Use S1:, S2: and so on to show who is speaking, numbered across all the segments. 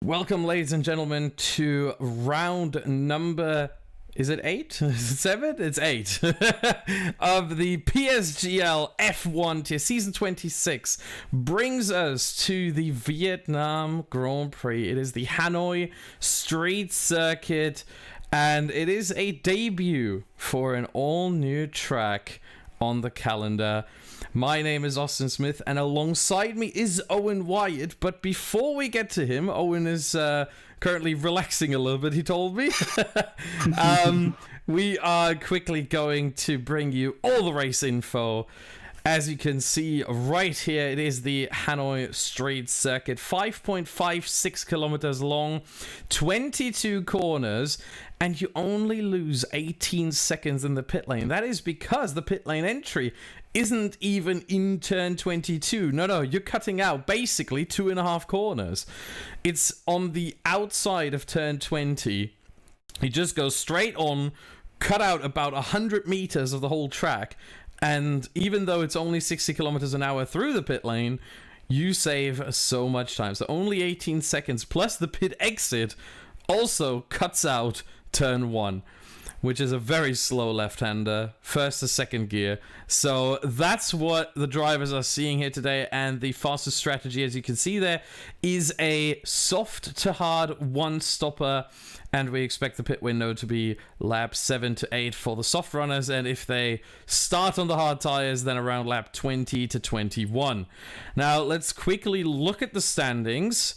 S1: Welcome, ladies and gentlemen, to round number, is it 8? Is it 7? It's 8 of the PSGL F1 tier. Season 26 brings us to the Vietnam Grand Prix. It is the Hanoi Street Circuit, and it is a debut for an all-new track on the calendar. My name is Austin Smith, and alongside me is Owen Wyatt. But before we get to him, Owen is currently relaxing a little bit, he told me. We are quickly going to bring you all the race info. As you can see right here, it is the Hanoi Street Circuit, 5.56 kilometers long, 22 corners, and you only lose 18 seconds in the pit lane. That is because the pit lane entry isn't even in turn 22. No, you're cutting out basically 2.5 corners. It's on the outside of turn 20. You just go straight on, cut out about 100 meters of the whole track, and even though it's only 60 kilometers an hour through the pit lane, you save so much time. So only 18 seconds, plus the pit exit also cuts out turn 1, which is a very slow left-hander, first to second gear. So that's what the drivers are seeing here today, and the fastest strategy, as you can see there, is a soft to hard one-stopper, and we expect the pit window to be lap 7 to 8 for the soft runners, and if they start on the hard tires, then around lap 20 to 21. Now, let's quickly look at the standings.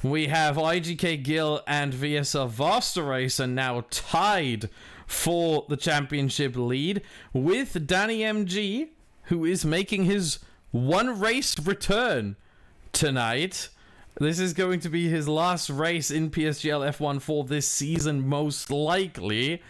S1: We have PSGL and VSL Vasta Racer now tied for the championship lead, with Danny MG, who is making his one race return tonight. This is going to be his last race in PSGL F1 for this season, most likely.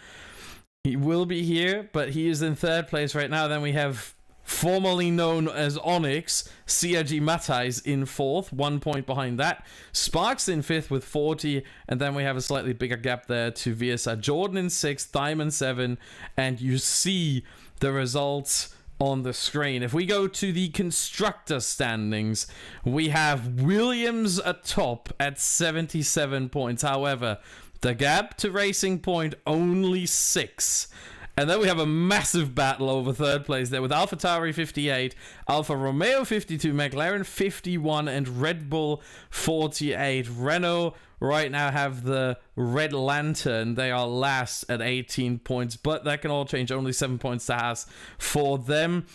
S1: He will be here, but he is in third place right now. Then we have formerly known as Onyx, CRG Matthijs in fourth, 1 point behind that. Sparks in fifth with 40, and then we have a slightly bigger gap there to VSR Jordan in sixth, Diamond 7, and you see the results on the screen. If we go to the constructor standings, we have Williams atop at 77 points. However, the gap to Racing Point only 6. And then we have a massive battle over third place there with AlphaTauri 58, Alfa Romeo 52, McLaren 51, and Red Bull 48. Renault right now have the Red Lantern. They are last at 18 points, but that can all change. Only 7 points to Haas for them.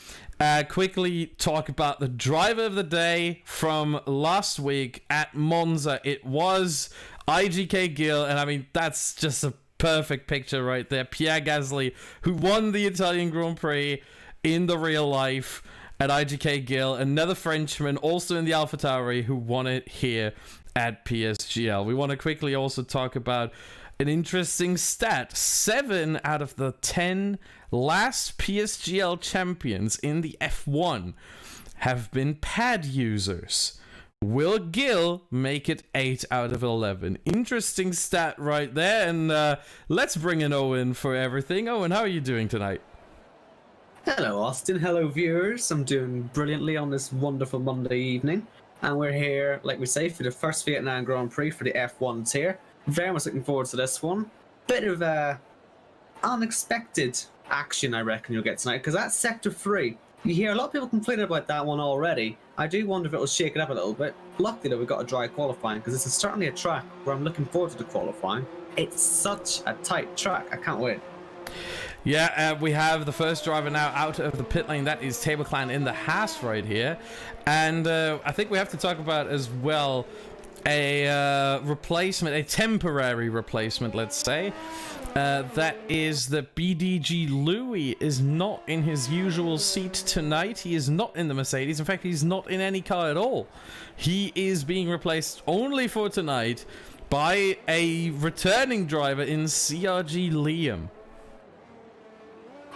S1: Quickly talk about the driver of the day from last week at Monza. It was PSGL, and I mean, that's just a perfect picture right there. Pierre Gasly, who won the Italian Grand Prix in the real life at PSGL. Another Frenchman, also in the AlphaTauri, who won it here at PSGL. We want to quickly also talk about an interesting stat. 7 out of the 10 last PSGL champions in the F1 have been pad users. Will Gill make it 8 out of 11? Interesting stat right there. And let's bring in Owen for everything. Owen, how are you doing tonight?
S2: Hello, Austin. Hello, viewers. I'm doing brilliantly on this wonderful Monday evening. And we're here, like we say, for the first Vietnam Grand Prix for the F1 tier. Very much looking forward to this one. Bit of unexpected action, I reckon you'll get tonight, because that's Sector 3. You hear a lot of people complaining about that one already. I do wonder if it'll shake it up a little bit. Luckily that we've got a dry qualifying, because this is certainly a track where I'm looking forward to the qualifying. It's such a tight track. I can't wait.
S1: Yeah, we have the first driver now out of the pit lane. That is Table Clan in the Haas right here. And I think we have to talk about as well a replacement, a temporary replacement, let's say. That is that BDG Louis is not in his usual seat tonight. He is not in the Mercedes. In fact, he's not in any car at all. He is being replaced only for tonight by a returning driver in CRG Liam.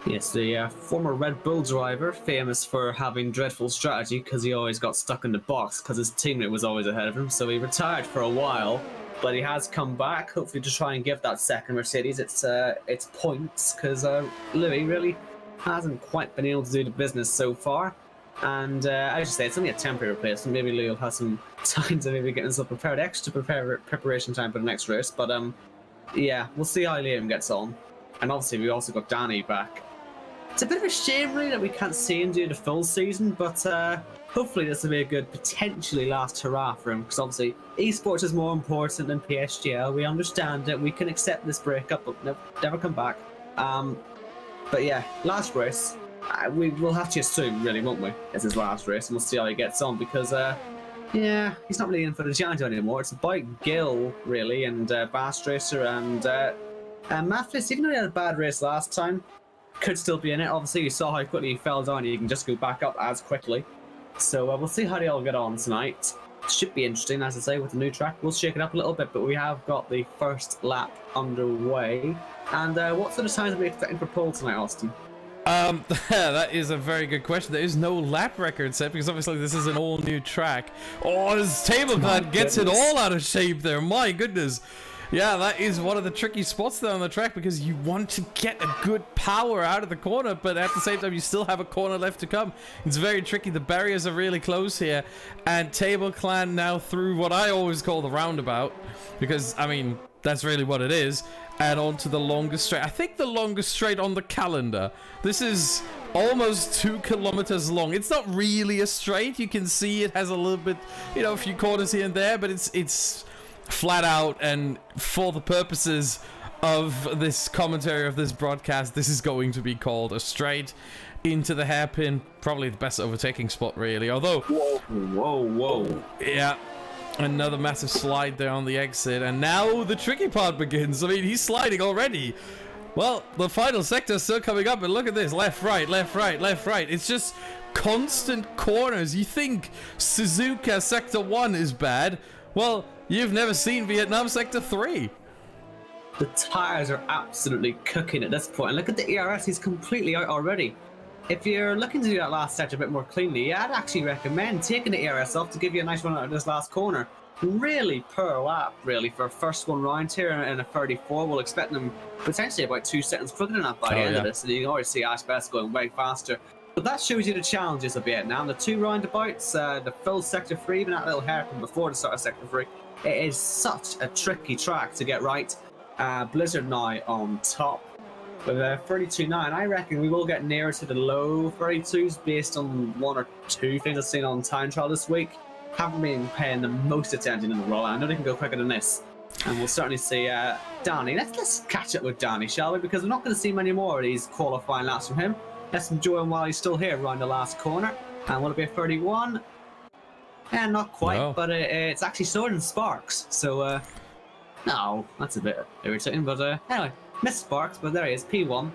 S2: Yes, the former Red Bull driver, famous for having dreadful strategy because he always got stuck in the box because his teammate was always ahead of him. So he retired for a while, but he has come back, hopefully to try and give that second Mercedes its points, because Louis really hasn't quite been able to do the business so far. And as you say, it's only a temporary replacement. Maybe Louis will have some time to maybe get himself prepared, extra preparation time for the next race. But yeah, we'll see how Liam gets on. And obviously, we also got Danny back. It's a bit of a shame, really, that we can't see him do the full season, but hopefully this will be a good, potentially last hurrah for him, because obviously esports is more important than PSGL. We understand it. We can accept this breakup, but never come back. But yeah, last race. We will have to assume, really, won't we? It's his last race, and we'll see how he gets on, because yeah, he's not really in for the Giant anymore. It's about Gil, really, and Bass Racer and Mathis. Even though he had a bad race last time, could still be in it. Obviously, you saw how quickly he fell down. You can just go back up as quickly. So we'll see how they all get on tonight. Should be interesting, as I say, with the new track. We'll shake it up a little bit, but we have got the first lap underway. And what sort of times are we expecting for pole tonight, Austin?
S1: That is a very good question. There is no lap record set because obviously this is an all new track. Oh, this table clan gets it all out of shape there. My goodness. Yeah, that is one of the tricky spots there on the track because you want to get a good power out of the corner, but at the same time you still have a corner left to come. It's very tricky. The barriers are really close here, and Table Clan now through what I always call the roundabout, because I mean that's really what it is, and onto the longest straight. I think the longest straight on the calendar. This is almost 2 kilometers long. It's not really a straight. You can see it has a little bit, you know, a few corners here and there, but it's flat out, and for the purposes of this commentary of this broadcast, this is going to be called a straight into the hairpin. Probably the best overtaking spot, really. Although,
S2: whoa.
S1: Yeah, another massive slide there on the exit, and now the tricky part begins. I mean, he's sliding already. Well, the final sector is still coming up, and look at this. Left, right, left, right, left, right. It's just constant corners. You think Suzuka Sector 1 is bad? Well, you've never seen Vietnam Sector 3.
S2: The tires are absolutely cooking at this point. And look at the ERS, he's completely out already. If you're looking to do that last sector a bit more cleanly, I'd actually recommend taking the ERS off to give you a nice run out of this last corner. Really per lap, really, for a first one round here in a 34. We'll expect them potentially about 2 seconds quicker than that by the end of this. And you can already see Ash Best going way faster. But that shows you the challenges of Vietnam. The 2 roundabouts, the full Sector 3, even that little hairpin before the start of Sector 3. It is such a tricky track to get right. Blizzard now on top with 32.9. I reckon we will get nearer to the low 32s based on 1 or 2 things I've seen on time trial this week. Haven't been paying the most attention in the roll. I know they can go quicker than this. And we'll certainly see Danny. Let's catch up with Danny, shall we? Because we're not going to see many more of these qualifying laps from him. Let's enjoy him while he's still here around the last corner. And will it be a 31? And not quite, but it's actually slower than Sparks. So, no, that's a bit irritating. But anyway, missed Sparks, but there he is, P1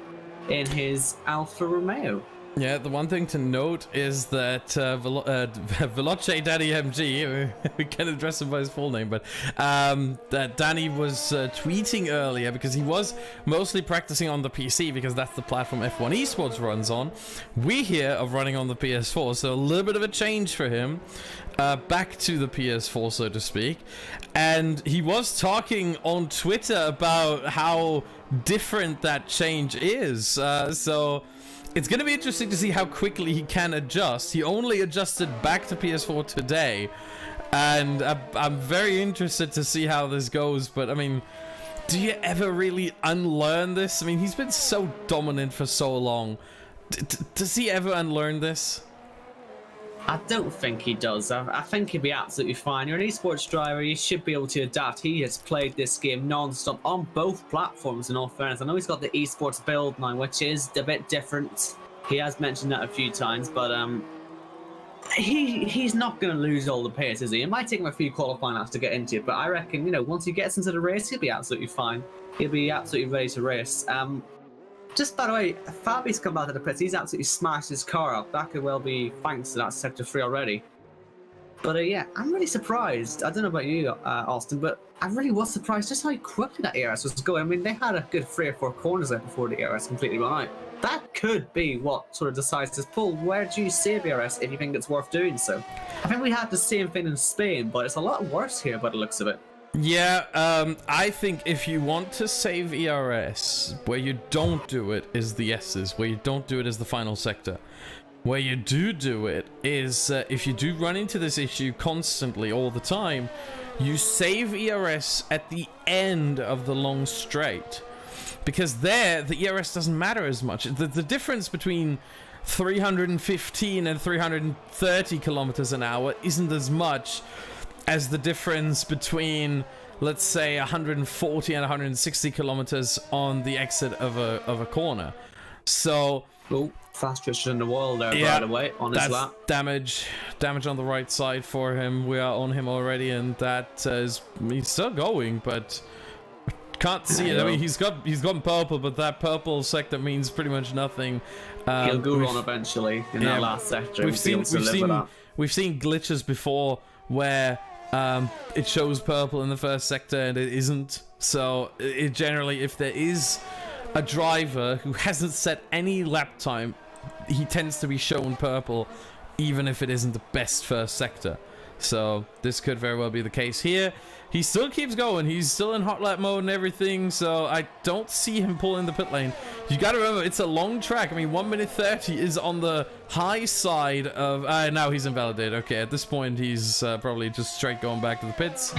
S2: in his Alfa Romeo.
S1: Yeah, the one thing to note is that Veloce Danny MG, we can address him by his full name, but that Danny was tweeting earlier because he was mostly practicing on the PC because that's the platform F1 Esports runs on. We here are running on the PS4, so a little bit of a change for him. Back to the PS4, so to speak. And he was talking on Twitter about how different that change is. So it's going to be interesting to see how quickly he can adjust. He only adjusted back to PS4 today, and I'm very interested to see how this goes. But I mean, do you ever really unlearn this? I mean, he's been so dominant for so long. Does he ever unlearn this?
S2: I don't think he does. I think he'd be absolutely fine. You're an esports driver, you should be able to adapt. He has played this game non-stop on both platforms, in all fairness. I know he's got the esports build now, which is a bit different. He has mentioned that a few times, but he's not going to lose all the pace, is he? It might take him a few qualifying laps to get into it, but I reckon, you know, once he gets into the race, he'll be absolutely fine. He'll be absolutely ready to race. Just by the way, Fabi's come back to the pits. He's absolutely smashed his car up. That could well be thanks to that Sector 3 already. But yeah, I'm really surprised. I don't know about you, Austin, but I really was surprised just how quickly that ERS was going. I mean, they had a good 3 or 4 corners there before the ERS completely ran out. That could be what sort of decides this pull. Where do you save ERS if you think it's worth doing so? I think we had the same thing in Spain, but it's a lot worse here by the looks of it.
S1: Yeah, I think if you want to save ERS, where you don't do it is the S's, where you don't do it is the final sector. where you do it is if you do run into this issue constantly all the time, you save ERS at the end of the long straight, because there the ERS doesn't matter as much. The difference between 315 and 330 kilometers an hour isn't as much as the difference between, let's say, 140 and 160 kilometers on the exit of a corner. So
S2: fastest in the world there, by the way, on his lap.
S1: Damage on the right side for him. We are on him already, and that is, he's still going, but can't see it. I mean, he's gone purple, but that purple sector means pretty much nothing.
S2: He'll go on eventually in that last sector. We've seen
S1: glitches before where it shows purple in the first sector and it isn't. So it generally, if there is a driver who hasn't set any lap time, he tends to be shown purple, even if it isn't the best first sector. So this could very well be the case here. He still keeps going. He's still in hot lap mode and everything, so I don't see him pulling the pit lane. You got to remember, it's a long track. I mean, 1 minute 30 is on the high side of... now he's invalidated. Okay, at this point, he's probably just straight going back to the pits.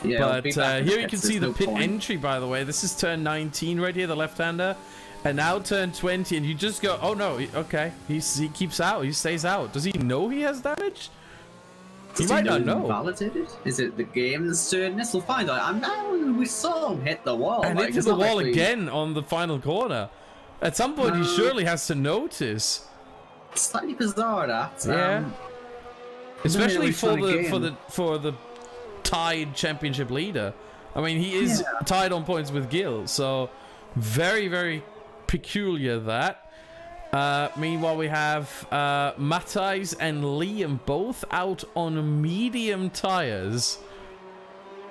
S2: Yeah,
S1: but here you can see the pit entry, by the way. This is turn 19 right here, the left-hander. And now turn 20, and you just go, oh no, okay. He keeps out, he stays out. Does he know he has damage? He might not know.
S2: Invalidated? Is it the game that's doing this? We'll find out. We saw him hit the wall.
S1: And hit the wall again on the final corner. At some point, he surely has to notice.
S2: It's slightly bizarre, that.
S1: Yeah. Especially for the tied championship leader. I mean, he is tied on points with Gil, so very, very peculiar that. Meanwhile, we have Matthijs and Liam both out on medium tires.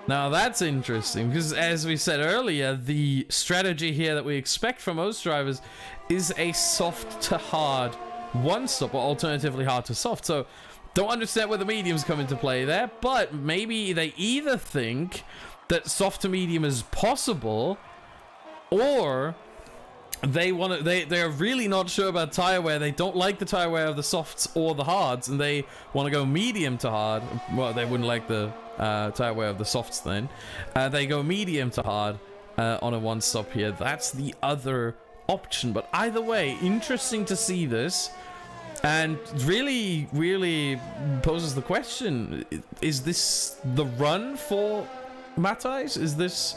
S1: Now that's interesting, because as we said earlier, the strategy here that we expect from most drivers is a soft to hard one stop, or alternatively hard to soft. So don't understand where the mediums come into play there, but maybe they either think that soft to medium is possible, or they are really not sure about tire wear. They don't like the tire wear of the softs or the hards, and they want to go medium to hard. Well, they wouldn't like the tire wear of the softs then. They go medium to hard on a one stop here. That's the other option. But either way, interesting to see this, and really, really poses the question: is this the run for Matthijs? Is this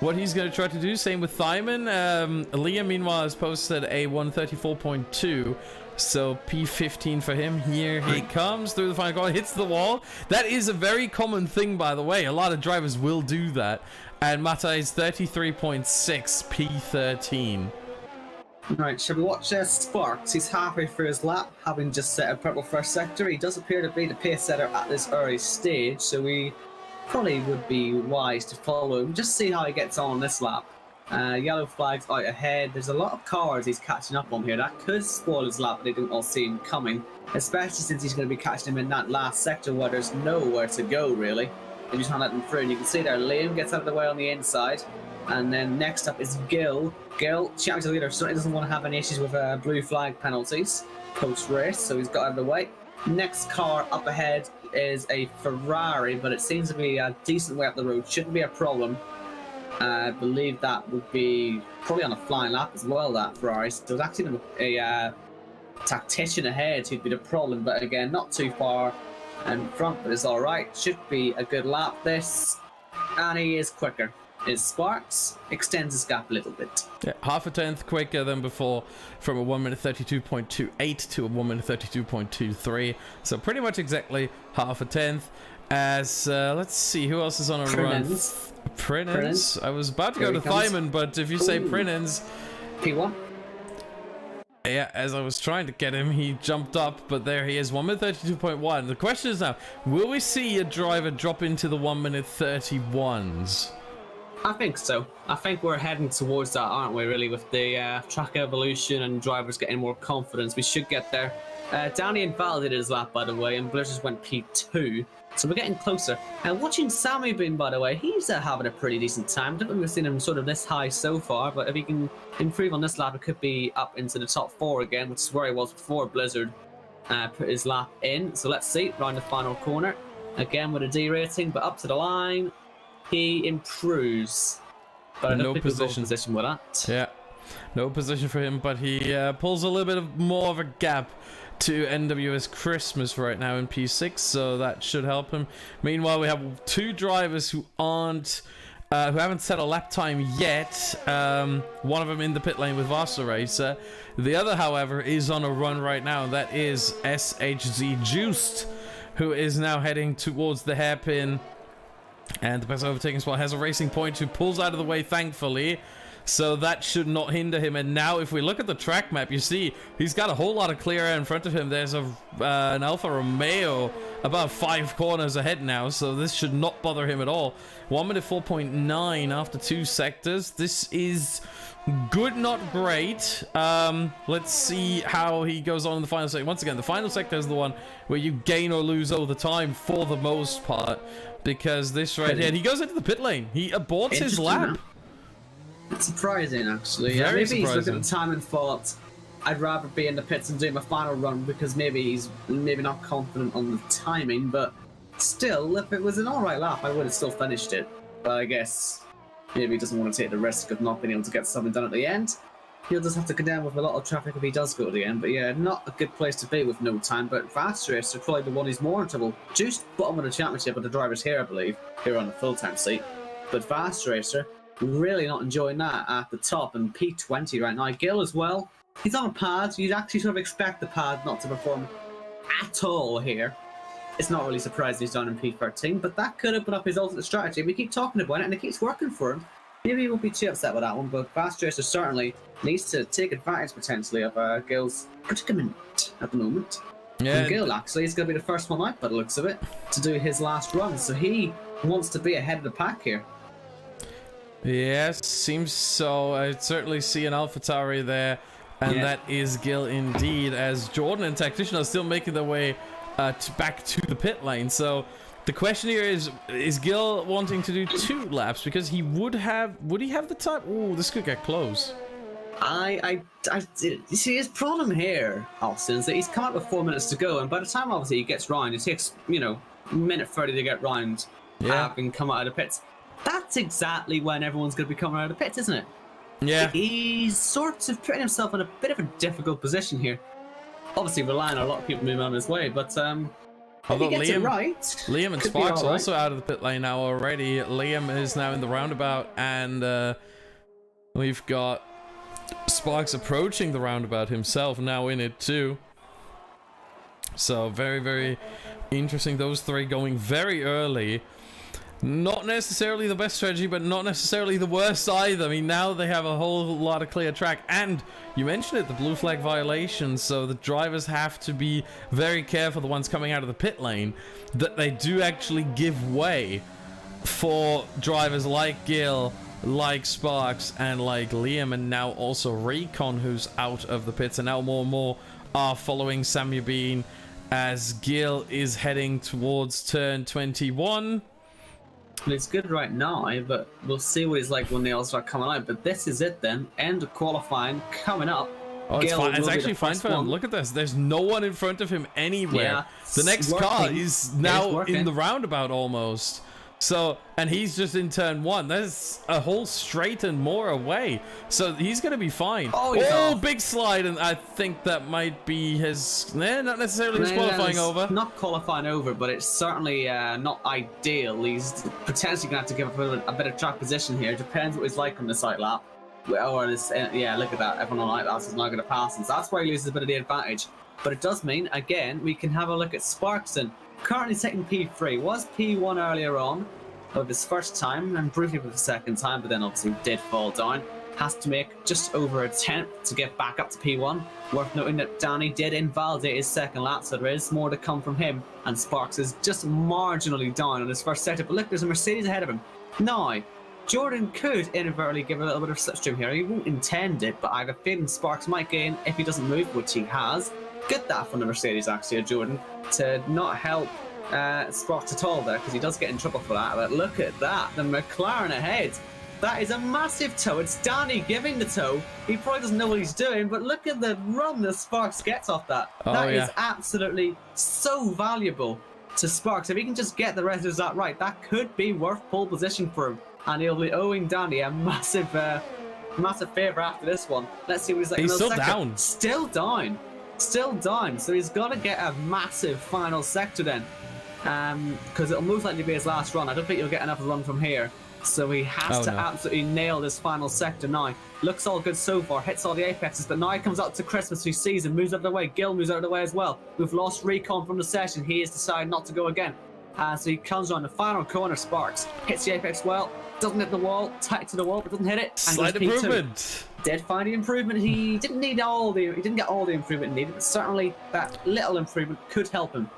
S1: what he's going to try to do? Same with Thyman. Liam, meanwhile, has posted a 134.2, so P15 for him. Here he comes through the final corner, hits the wall. That is a very common thing, by the way. A lot of drivers will do that. And Matthijs 33.6, P13.
S2: Right, shall we watch Sparks? He's halfway through his lap, having just set a purple first sector. He does appear to be the pace setter at this early stage, so we probably would be wise to follow him, just see how he gets on this lap. Yellow flags out ahead. There's a lot of cars he's catching up on here. That could spoil his lap, but they didn't all see him coming, especially since he's going to be catching him in that last sector where there's nowhere to go, really. They just can't let him through. And you can see there, Liam gets out of the way on the inside. And then next up is Gil. Gil, championship leader, certainly doesn't want to have any issues with blue flag penalties post-race, so he's got out of the way. Next car up ahead is a Ferrari, but it seems to be a decent way up the road. Shouldn't be a problem. I believe that would be probably on a flying lap as well, that Ferrari. So there's actually a tactician ahead who'd be the problem, but again, not too far in front, but it's alright. Should be a good lap, this. And he is quicker. Is Sparks, extends his gap a little bit.
S1: Yeah, half a tenth quicker than before, from a 1 minute 32.28 to a 1 minute 32.23. So pretty much exactly half a tenth. As let's see, who else is on a run? Prinens. I was about to go to Thyman, but if you say Prinens,
S2: P1.
S1: Yeah, as I was trying to get him, he jumped up, but there he is, 1 minute 32.1. The question is now, will we see a driver drop into the 1 minute 31s?
S2: I think so. I think we're heading towards that, aren't we, really, with the track evolution and drivers getting more confidence. We should get there. Danny invalidated his lap, by the way, and Blizzard went P2. So we're getting closer. And watching Sammy Bean, by the way, he's having a pretty decent time. I don't think we've seen him sort of this high so far, but if he can improve on this lap, it could be up into the top 4 again, which is where he was before Blizzard put his lap in. So let's see, round the final corner. Again with a D rating, but up to the line. He improves, but I don't think we'll go in position with that.
S1: Yeah, no position for him, but he pulls a little bit more of a gap to NWS Christmas right now in P6, so that should help him. Meanwhile, we have 2 drivers who haven't set a lap time yet. One of them in the pit lane with Vasa Racer. The other, however, is on a run right now. That is SHZ Juiced, who is now heading towards the hairpin. And the best overtaking spot has a racing point who pulls out of the way, thankfully. So that should not hinder him. And now if we look at the track map, you see he's got a whole lot of clear air in front of him. There's an Alfa Romeo about 5 corners ahead now. So this should not bother him at all. 1 minute 4.9 after 2 sectors. This is good, not great. Let's see how he goes on in the final sector. Once again, the final sector is the one where you gain or lose all the time for the most part. Because this right here, he goes into the pit lane. He aborts his lap.
S2: It's surprising, actually.
S1: Very
S2: maybe
S1: surprising.
S2: He's looking at the time and thought, I'd rather be in the pits and do my final run because maybe he's not confident on the timing, but still, if it was an alright lap, I would have still finished it. But I guess maybe he doesn't want to take the risk of not being able to get something done at the end. He'll just have to go down with a lot of traffic if he does go to the end. But yeah, not a good place to be with no time. But Fast Racer probably the one he's more in trouble. Just bottom of the championship, but the drivers here, I believe, here on the full-time seat. But Fast Racer, really not enjoying that at the top. And P20 right now. Gil as well. He's on a pad. You'd actually sort of expect the pad not to perform at all here. It's not really surprising he's down in P13, but that could open up his ultimate strategy. We keep talking about it, and it keeps working for him. Maybe he won't be too upset with that one, but Fast Racer certainly needs to take advantage potentially of Gil's predicament at the moment.
S1: Yeah.
S2: And Gil actually is going to be the first one out by the looks of it to do his last run, so he wants to be ahead of the pack here.
S1: Yes, seems so. I certainly see an AlphaTauri there, and that is Gil indeed, as Jordan and Tactician are still making their way back to the pit lane. So the question here is Gil wanting to do 2 laps because he would he have the time? Ooh, this could get close.
S2: You see, his problem here, Austin, is that he's come out with 4 minutes to go, and by the time obviously he gets round, it takes, minute 30 to get round, having come out of the pits. That's exactly when everyone's going to be coming out of the pits, isn't it?
S1: Yeah.
S2: He's sort of putting himself in a bit of a difficult position here. Obviously relying on a lot of people moving on his way, but
S1: although
S2: he gets it right,
S1: Liam and Sparks are also out of the pit lane now already. Liam is now in the roundabout, and we've got Sparks approaching the roundabout himself, now in it too. So very, very interesting. Those 3 going very early. Not necessarily the best strategy, but not necessarily the worst either. I mean, now they have a whole lot of clear track. And you mentioned it, the blue flag violations. So the drivers have to be very careful, the ones coming out of the pit lane, that they do actually give way for drivers like Gil, like Sparks, and like Liam, and now also Recon, who's out of the pits. And now more and more are following Sammy Bean as Gil is heading towards turn 21.
S2: It's good right now, but we'll see what he's like when they all start coming out. But this is it then. End of qualifying coming up.
S1: Oh, it's fine. It's actually fine for him. Look at this. There's no one in front of him anywhere.
S2: Yeah,
S1: the next car is now in the roundabout almost. So, and he's just in turn 1. There's a whole straight and more away. So he's going to be fine. Oh, big slide. And I think that might be his... not necessarily his qualifying over.
S2: Not qualifying over, but it's certainly not ideal. He's potentially going to have to give up a bit of track position here. Depends what he's like on the side lap. Or this, yeah, look at that. Everyone on light laps is now going to pass him. So that's why he loses a bit of the advantage. But it does mean, again, we can have a look at Sparkson. Currently taking P3, was P1 earlier on of his first time and briefly for the second time, but then obviously did fall down. Has to make just over a 10th to get back up to P1. Worth noting that Danny did invalidate his second lap, so there is more to come from him. And Sparks is just marginally down on his first sector. But look, there's a Mercedes ahead of him. Now, Jordan could inadvertently give a little bit of slipstream here. He won't intend it, but I have a feeling Sparks might gain if he doesn't move, which he has. Good that from the Mercedes, actually, Jordan, to not help Sparks at all there, because he does get in trouble for that. But look at that, the McLaren ahead. That is a massive toe. It's Danny giving the toe. He probably doesn't know what he's doing, but look at the run that Sparks gets off that. That is absolutely so valuable to Sparks. If he can just get the rest of that right, that could be worth pole position for him. And he'll be owing Danny a massive favour after this one. Let's see what he's like.
S1: He's still down.
S2: Still down. Still down. So he's got to get a massive final sector then. Because it'll most likely be his last run. I don't think he'll get another run from here. So he has to absolutely nail this final sector now. Looks all good so far, hits all the apexes, but now he comes up to Christmas, who sees him, moves out of the way. Gil moves out of the way as well. We've lost Recon from the session. He has decided not to go again. So he comes on the final corner, Sparks. Hits the apex well, doesn't hit the wall, tight to the wall, but doesn't hit it. And
S1: slight improvement.
S2: Did find the improvement. He didn't get all the improvement needed, but certainly that little improvement could help him.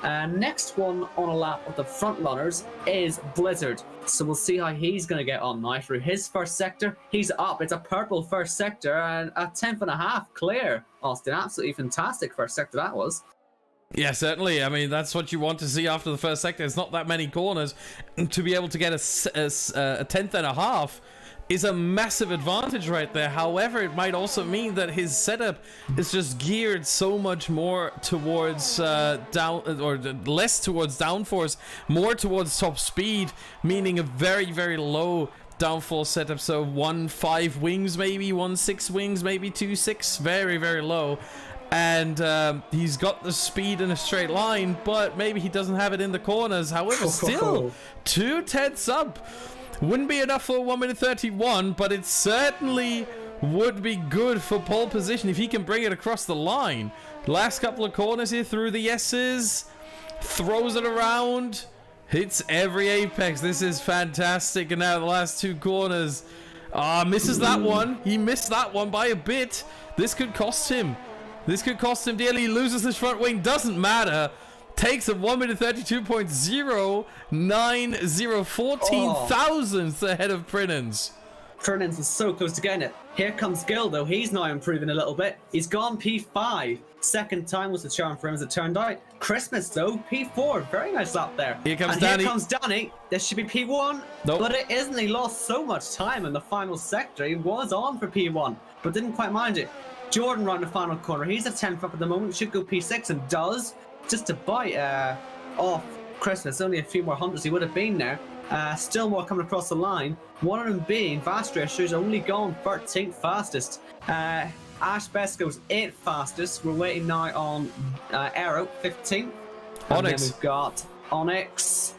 S2: Next one on a lap of the front runners is Blizzard. So we'll see how he's going to get on now through his first sector. He's up. It's a purple first sector and a 10th and a half clear. Austin, absolutely fantastic first sector that was.
S1: Yeah, certainly. I mean, that's what you want to see after the first sector. It's not that many corners. To be able to get a 10th and a half is a massive advantage right there. However, it might also mean that his setup is just geared so much more towards less towards downforce, more towards top speed, meaning a very, very low downforce setup. So 1.5 wings, maybe 1.6 wings, maybe 2.6, very, very low. And he's got the speed in a straight line, but maybe he doesn't have it in the corners. However, still 2/10 up. Wouldn't be enough for 1:31, but it certainly would be good for pole position if he can bring it across the line. Last couple of corners here through the S's, throws it around, hits every apex. This is fantastic. And now the last two corners, misses that one. He missed that one by a bit. This could cost him. This could cost him dearly. He loses his front wing. Doesn't matter. Takes a 1:32.090, 14 thousandths ahead of Prinens.
S2: Prinens was so close to getting it. Here comes Gil, though. He's now improving a little bit. He's gone P5. Second time was the charm for him, as it turned out. Christmas, though, P4. Very nice lap there.
S1: Here comes
S2: and
S1: Danny.
S2: Here comes Danny. This should be P1.
S1: Nope.
S2: But it isn't. He lost so much time in the final sector. He was on for P1, but didn't quite mind it. Jordan round the final corner. He's a 10th up at the moment. Should go P6 and does. Just to bite off Christmas. Only a few more hundreds he would have been there. Still more coming across the line. One of them being Fast Racers, only gone 13th fastest. Ash Best goes 8th fastest. We're waiting now on Aero, 15th. And
S1: Onyx.
S2: then we've got Onyx,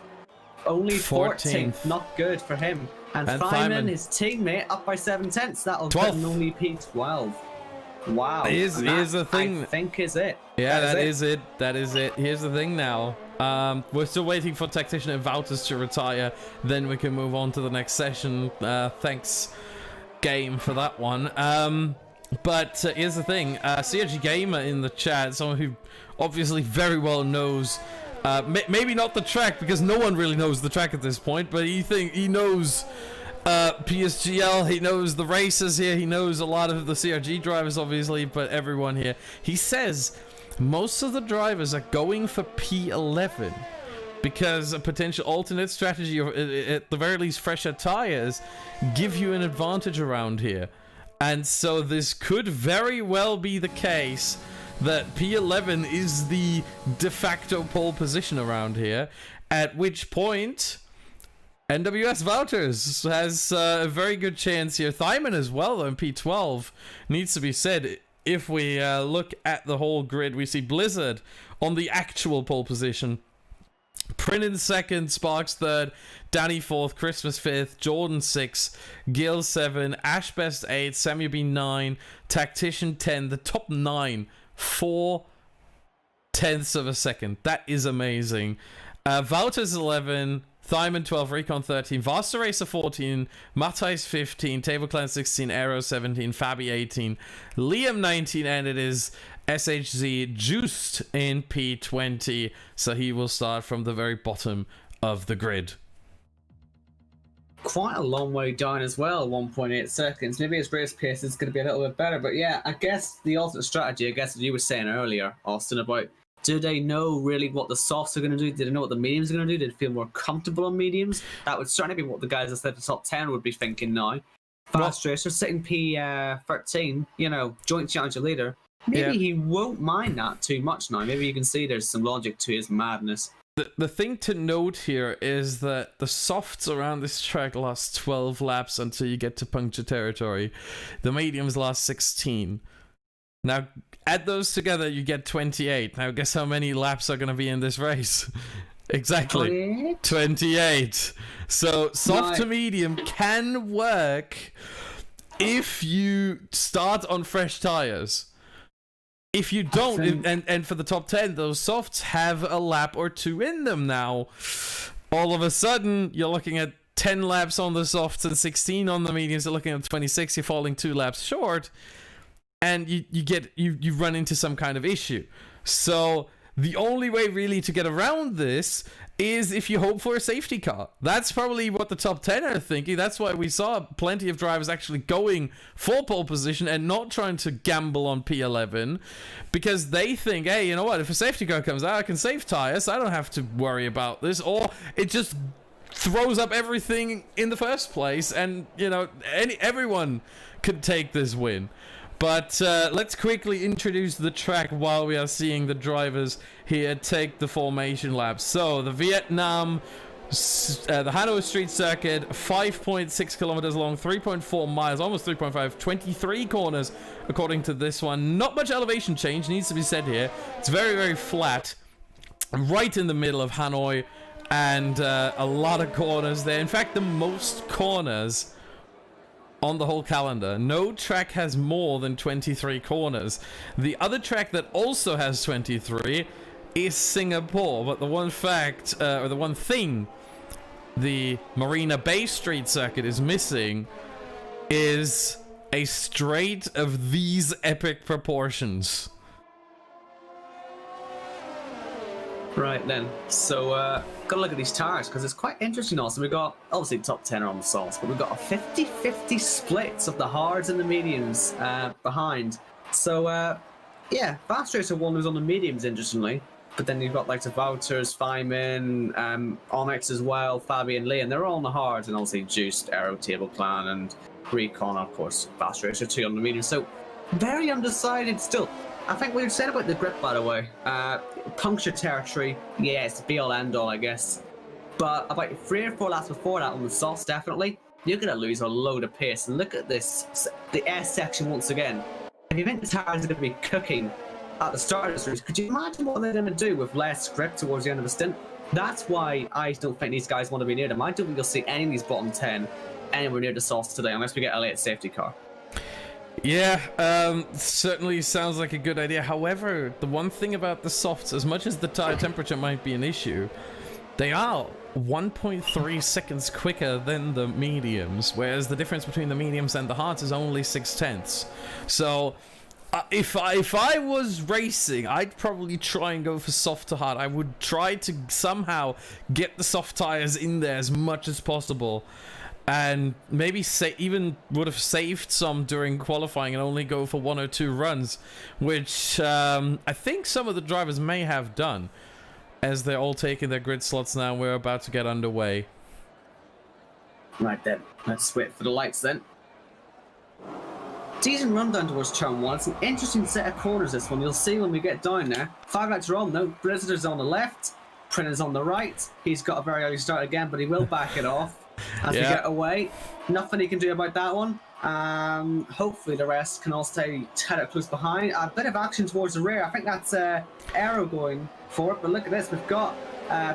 S2: only 14th. Not good for him. And Simon, his teammate, up by 7/10. That'll put him only P12. Wow.
S1: Here's the thing.
S2: I think is it.
S1: Yeah, that is it. That is it. Here's the thing now. We're still waiting for Tactician and Wouters to retire. Then we can move on to the next session. Thanks, game, for that one. But here's the thing. CRG Gamer in the chat, someone who obviously very well knows, maybe not the track, because no one really knows the track at this point, but he knows PSGL, he knows the racers here, he knows a lot of the CRG drivers obviously, but everyone here. He says most of the drivers are going for P11 because a potential alternate strategy, or at the very least fresher tires, give you an advantage around here. And so this could very well be the case that P11 is the de facto pole position around here, at which point NWS Wouters has a very good chance here. Thyman as well, though, in P12. Needs to be said, if we look at the whole grid, we see Blizzard on the actual pole position. Prinnin 2nd, Sparks 3rd, Danny 4th, Christmas 5th, Jordan 6th, Gil 7, Ashbest 8, Samuel B 9, Tactician 10. The top 9, 4/10ths of a second. That is amazing. Wouters 11, Thyman 12, Recon 13, Vaster Racer 14, Matthijs 15, Table Clan 16, Aero 17, Fabi 18, Liam 19, and it is SHZ juiced in P20, so he will start from the very bottom of the grid.
S2: quite a long way down as well, 1.8 seconds. Maybe his race pace is going to be a little bit better. But yeah, I guess the ultimate strategy, I guess what you were saying earlier, Austin, about do they know really what the softs are going to do? Do they know what the mediums are going to do? Do they feel more comfortable on mediums? That would certainly be what the guys that said the top 10 would be thinking now. Fast Racer sitting P13, you know, joint challenger leader. Maybe he won't mind that too much now. Maybe you can see there's some logic to his madness.
S1: The thing to note here is that the softs around this track last 12 laps until you get to puncture territory. The mediums last 16. Now, add those together, you get 28. Now, guess how many laps are going to be in this race? Exactly. 28. So, soft to medium can work if you start on fresh tires. If you don't, and for the top 10, those softs have a lap or two in them now. All of a sudden, you're looking at 10 laps on the softs and 16 on the mediums. You're looking at 26. You're falling 2 laps short, and you run into some kind of issue. So the only way really to get around this is if you hope for a safety car. That's probably what the top 10 are thinking. That's why we saw plenty of drivers actually going for pole position and not trying to gamble on P11, because they think, hey, you know what, if a safety car comes out, I can save tires, I don't have to worry about this. Or it just throws up everything in the first place, and you know, everyone could take this win. But let's quickly introduce the track while we are seeing the drivers here take the formation laps. So the Vietnam, the Hanoi Street Circuit, 5.6 kilometers long, 3.4 miles, almost 3.5, 23 corners according to this one. Not much elevation change needs to be said here. It's very, very flat, right in the middle of Hanoi, and a lot of corners there. In fact, the most corners on the whole calendar. No track has more than 23 corners. The other track that also has 23 is Singapore, but the one fact, or the one thing the Marina Bay Street Circuit is missing is a straight of these epic proportions.
S2: Right then, so gotta look at these tires because it's quite interesting also. We've got, obviously, top 10 are on the softs, but we've got a 50-50 splits of the hards and the mediums behind. So, yeah, Fast Racer 1 was on the mediums, interestingly. But then you've got like the Wouters, Feynman, Onyx as well, Fabian Lee, and they're all on the hards, and obviously Juiced, Aero, Table Plan, and Recon, of course, Fast Racer 2 on the mediums. So, very undecided still. I think we said about the grip, by the way. Puncture territory, yeah, it's the be-all, end-all, I guess. But about 3 or 4 laps before that on the softs, definitely, you're going to lose a load of pace. And look at this, the S section once again. If you think the tires are going to be cooking at the start of this race, could you imagine what they're going to do with less grip towards the end of the stint? That's why I don't think these guys want to be near them. I don't think you'll see any of these bottom 10 anywhere near the softs today, unless we get a late safety car.
S1: Yeah, certainly sounds like a good idea. However, the one thing about the softs, as much as the tire temperature might be an issue, they are 1.3 seconds quicker than the mediums, whereas the difference between the mediums and the hards is only 0.6. So, if I was racing, I'd probably try and go for soft to hard. I would try to somehow get the soft tires in there as much as possible. And maybe even would have saved some during qualifying and only go for 1 or 2 runs, which I think some of the drivers may have done, as they're all taking their grid slots now. We're about to get underway.
S2: Right then, let's wait for the lights then. Decent run down towards turn 1. It's an interesting set of corners, this one. You'll see when we get down there. 5 lights are on though. Blizzard's on the left, Printer's on the right. He's got a very early start again, but he will back it off. As we get away, nothing he can do about that one. Hopefully the rest can all stay tied up close behind. A bit of action towards the rear. I think that's Aero going for it, but look at this. We've got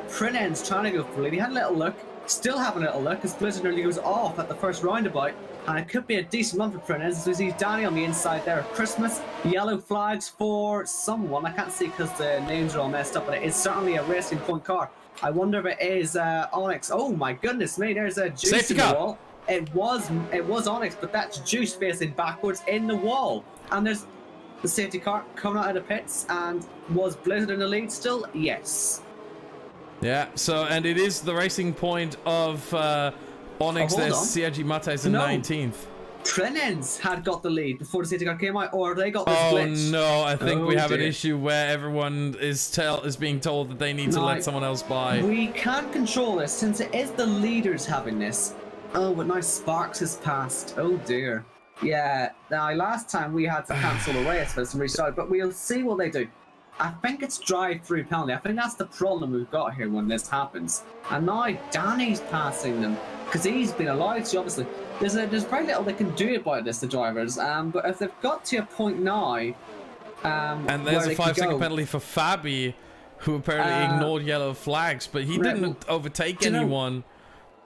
S2: Prinen's trying to go for the lead. He had a little look, still having a little look, as Blizzard nearly goes off at the first roundabout. And it could be a decent run for Prinens, as we see Danny on the inside there. Christmas, yellow flags for someone. I can't see because the names are all messed up, but it is certainly a Racing Point car. I wonder if it is Onyx. Oh my goodness me, there's a Juice
S1: safety
S2: in the
S1: car.
S2: wall. It was Onyx, but that's Juice facing backwards in the wall. And there's the safety car coming out of the pits. And was Blizzard in the lead still? Yes.
S1: Yeah, so, and it is the Racing Point of Onyx,
S2: hold
S1: there's
S2: on.
S1: CIG Mates in
S2: No.
S1: 19th.
S2: Trenens had got the lead before the safety car came out, or they got this
S1: Oh
S2: glitch.
S1: no, I think we
S2: Oh,
S1: have an
S2: dear.
S1: issue where everyone is being told that they need to let someone else by.
S2: We can't control this since it is the leaders having this. Oh, but now Sparks has passed. Oh dear. Yeah, now last time we had to cancel the race for some restart, but we'll see what they do. I think it's drive-through penalty. I think that's the problem we've got here when this happens. And now Danny's passing them because he's been allowed to, obviously. There's very little they can do about this, the drivers. But if they've got to a point now,
S1: and there's a 5-second penalty for Fabi, who apparently ignored yellow flags, but he didn't overtake anyone.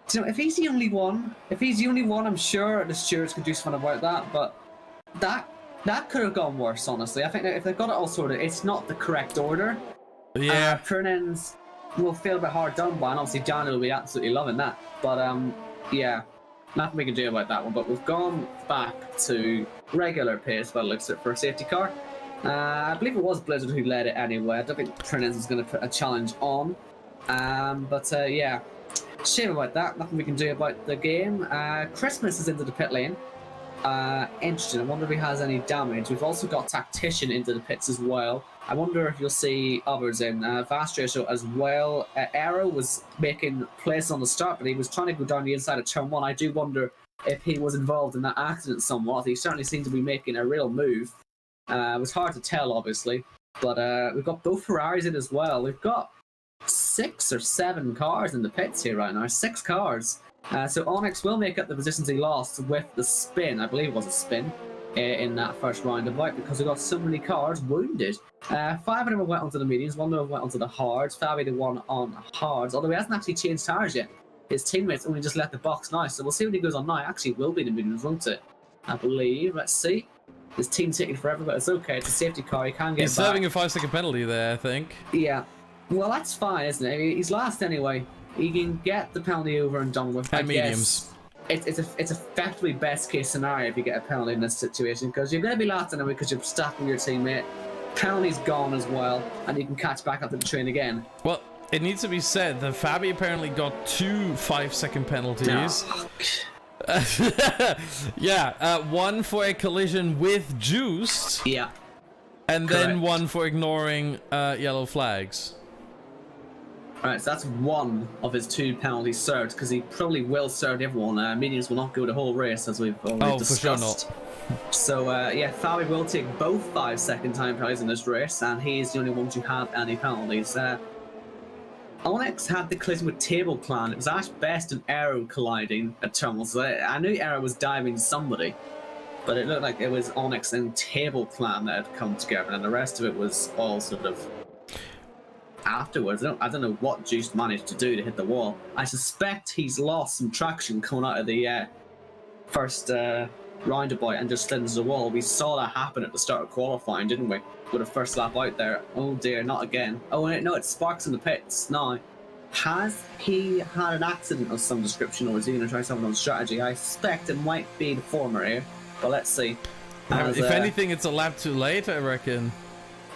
S2: Do you know, if he's the only one, I'm sure the stewards could do something about that. But that could have gone worse, honestly. I think that if they've got it all sorted, it's not the correct order.
S1: Yeah.
S2: Fernandes will feel a bit hard done by, and obviously Daniel will be absolutely loving that. But yeah, nothing we can do about that one. But we've gone back to regular pace by the looks of it for a safety car. I believe it was Blizzard who led it anyway. I don't think Fernandes was going to put a challenge on. But yeah, shame about that. Nothing we can do about the game. Christmas is into the pit lane. Interesting. I wonder if he has any damage. We've also got Tactician into the pits as well. I wonder if you'll see others in. Fast Ratio as well. Arrow was making place on the start, but he was trying to go down the inside of turn 1. I do wonder if he was involved in that accident somewhat. He certainly seemed to be making a real move. It was hard to tell, obviously. But we've got both Ferraris in as well. We've got 6 or 7 cars in the pits here right now. 6 cars. So Onyx will make up the positions he lost with the spin. I believe it was a spin in that first roundabout because we got so many cars wounded. 5 of them went onto the mediums, 1 of them went onto the hards. Fabi the one on hards, although he hasn't actually changed tires yet. His teammates only just left the box now, so we'll see what he goes on now. Actually, it will be the mediums, won't it? I believe. Let's see. His team's taking forever, but it's okay. It's a safety car. He can get
S1: He's
S2: back.
S1: serving a 5-second penalty there, I think.
S2: Yeah. Well, that's fine, isn't it? He's last anyway. He can get the penalty over and done with.
S1: And mediums.
S2: It's effectively best case scenario if you get a penalty in this situation because you're going to be last anyway because you're stuck with your teammate. Penalty's gone as well, and you can catch back up to the train again.
S1: Well, it needs to be said that Fabi apparently got 2 5-second penalties.
S2: Oh.
S1: Yeah, 1 for a collision with Juiced.
S2: Yeah.
S1: And then
S2: Correct.
S1: 1 for ignoring yellow flags.
S2: Alright, so that's 1 of his 2 penalties served because he probably will serve everyone. Mediums will not go the whole race as we've already discussed.
S1: For sure not.
S2: So yeah, Fabi will take both 5-second time penalties in this race, and he is the only one to have any penalties. Onyx had the collision with Table Clan. It was at best an Arrow colliding at terminals. I knew Arrow was diving somebody, but it looked like it was Onyx and Table Clan that had come together, and the rest of it was all sort of afterwards. I don't know what Juice managed to do to hit the wall. I suspect he's lost some traction coming out of the first roundabout and just slid into the wall. We saw that happen at the start of qualifying, didn't we? With the first lap out there. Oh dear, not again. Oh no, it's Sparks in the pits now. Has he had an accident of some description, or is he going to try something on strategy? I suspect it might be the former here, but let's see.
S1: If anything, it's a lap too late, I reckon.